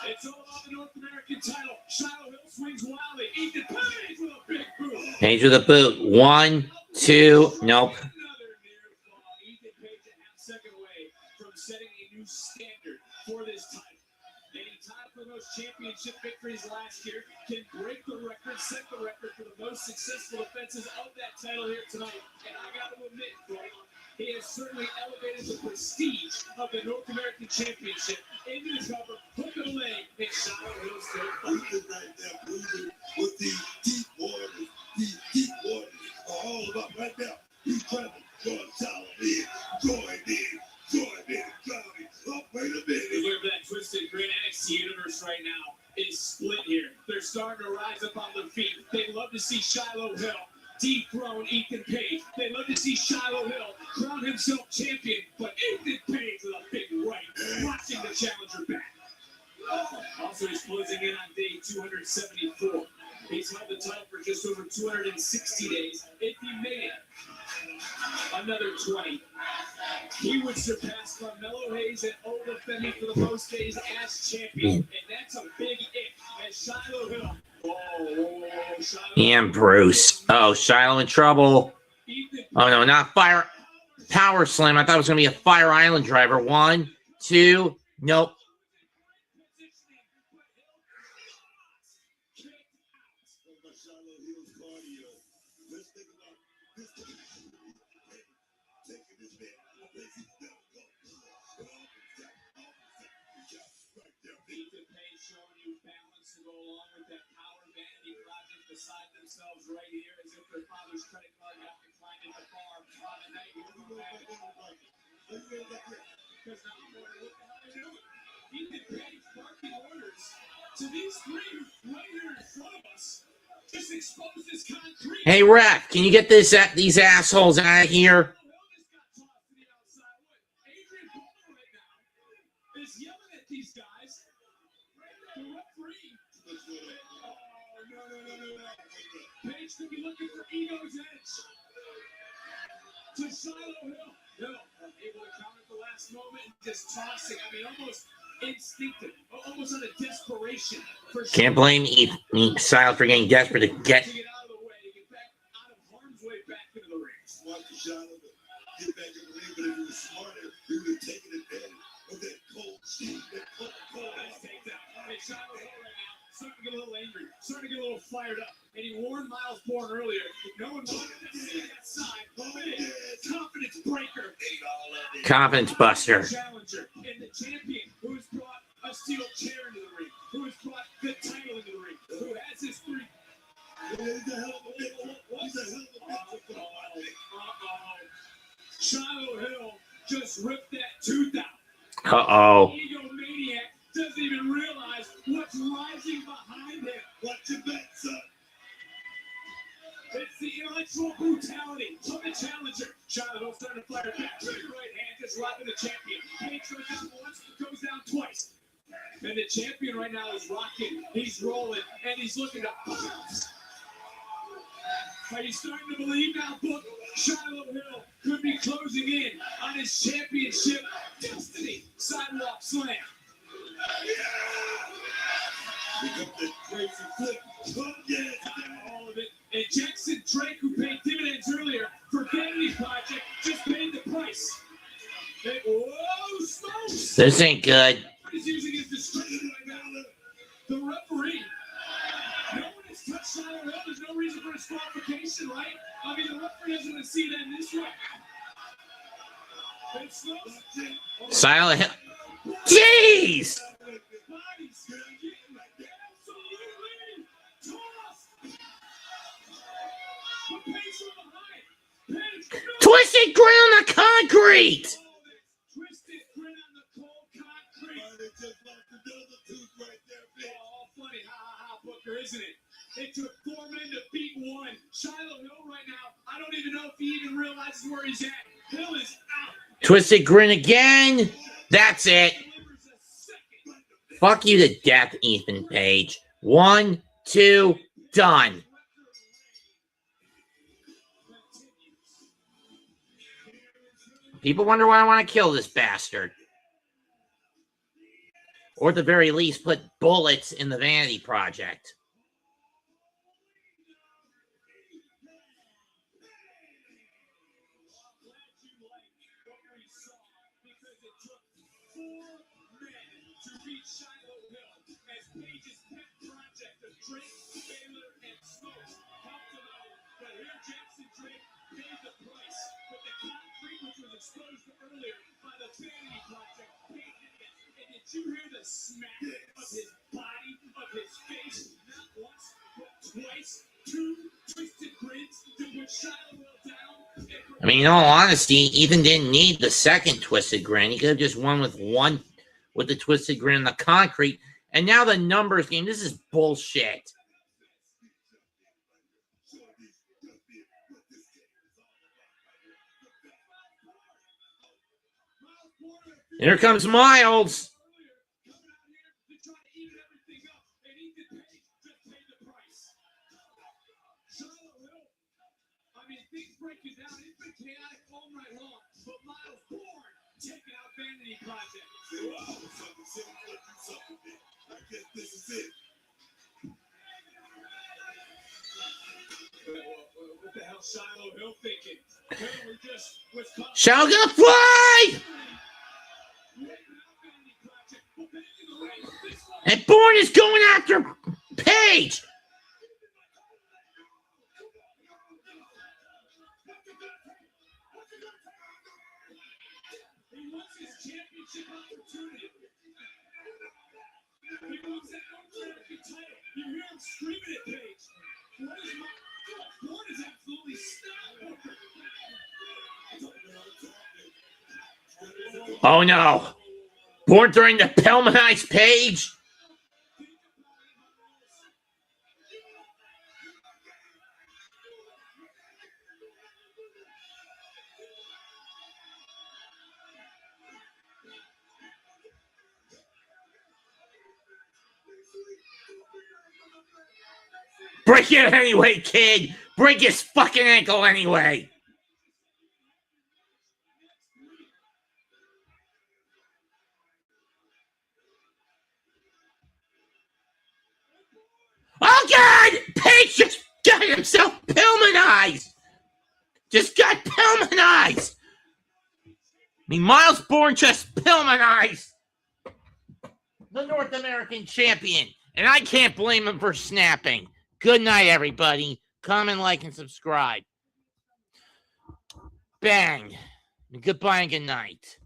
It's all about the North American title. Shiloh Hill swings wildly. Ethan Page with a big boot. Page with a boot. 1, 2. Nope. Another near fall. Ethan Page a half second away from setting a new standard for this title. And he tied for the most championship victories last year. Can break the record, set the record for the most successful defenses of that title here tonight. And I got to admit, Cole, he has certainly elevated the prestige of the North American Championship into the cover, hook of the leg, and Shiloh Hill still fighting. Right there, moving with these deep waters. These deep waters are all about right now. He's trying to join in. Oh, wait a minute. Look at that twisted grin. NXT Universe right now is split here. They're starting to rise up on their feet. They love to see Shiloh Hill dethrone Ethan Page. They love to see Shiloh Hill crown himself champion, but Ethan Page with a big right, watching the challenger back. Also, he's closing in on day 274. He's held the title for just over 260 days. If he made it another 20, he would surpass Carmelo Hayes and Ola Femi for the most days as champion. And that's a big if as Shiloh Hill. And Bruce. Oh, Shiloh in trouble. Oh, no, not fire. Power slam. I thought it was going to be a Fire Island driver. 1, 2. Nope. Beside themselves right here as if their father's credit card got declined at the bar on a night here. Because now I'm wondering what the hell they're doing. Ethan Page barking orders to these three right here in front of us. Just expose this concrete. Hey, ref, can you get these assholes out of here? Adrian Butler right now is yelling at these guys. The referee. No. Page could be looking for Ego's edge. To Shiloh Hill. Hill able to counter at the last moment and just tossing. I mean, almost instinctive. Almost out of desperation. Can't blame Shiloh for getting desperate to get. To get out of the way. To get back out of harm's way back into the ring. Watch the Shiloh get back in the ring, but if he was smarter, he would have taken advantage of that cold steam, that cold. Nice takedown. Hey, Shiloh Hill right now. Starting to get a little angry, starting to get a little fired up. And he warned Miles Bourne earlier. No one wanted to see that side. Confidence breaker. Confidence buster. Challenger and the champion who has brought a steel chair into the ring, who has brought the title into the ring, who has his three. Shiloh Hill just ripped that tooth out. Uh-oh. Egomaniac doesn't even realize what's rising behind him. Watch your back, son. It's the intellectual brutality of the challenger. Shiloh Hill starting to fire back. Big right hand just rocking the champion. Page goes down once, goes down twice. And the champion right now is rocking. He's rolling, and he's looking to bounce. Are you starting to believe now, Book? Shiloh Hill could be closing in on his championship destiny. Sidewalk slam. We got that crazy flip. Oh, yeah. All of it. And Jackson Drake, who paid dividends earlier for Vanity Project, just paid the price. And, whoa, smokes! This ain't good. He's using his discretion right now. The referee. No one has touched Shiloh Hill. There's no reason for disqualification, right? I mean, the referee doesn't want to see that in this way. And smokes. Shiloh Hill. Jeez! Twisted grin on the concrete! Twisted grin on the cold concrete. They just lost another tooth right there, bitch. Oh, funny, ha, Booker, isn't it? It took 4 men to beat one. Shiloh Hill right now, I don't even know if he even realizes where he's at. Hill is out. Twisted grin again. That's it. Fuck you to death, Ethan Page. 1, 2, done. People wonder why I want to kill this bastard. Or at the very least, put bullets in the Vanity Project. You hear the smack of his body, of his face, not once, but twice. 2 twisted grins to put Shiloh Hill down. I mean, in all honesty, Ethan didn't need the second twisted grin. He could have just won with the twisted grin in the concrete. And now the numbers game. This is bullshit. Here comes Miles. Vanity Project. Wow, I guess this is it. What the hell Shiloh Hill thinking? Shiloh gonna fly! And Bourne is going after Page. Championship opportunity. He wants that North American title. You hear him screaming at Page. What is my Bourne is absolutely stopped. Oh no. Bourne throwing the Pellmanized Page. Break it anyway, kid. Break his fucking ankle anyway. Oh, God! Page just got himself Pillmanized! Just got Pillmanized! I mean, Miles Bourne just Pillmanized the North American champion. And I can't blame him for snapping. Good night, everybody. Comment, like, and subscribe. Bang. Goodbye and good night.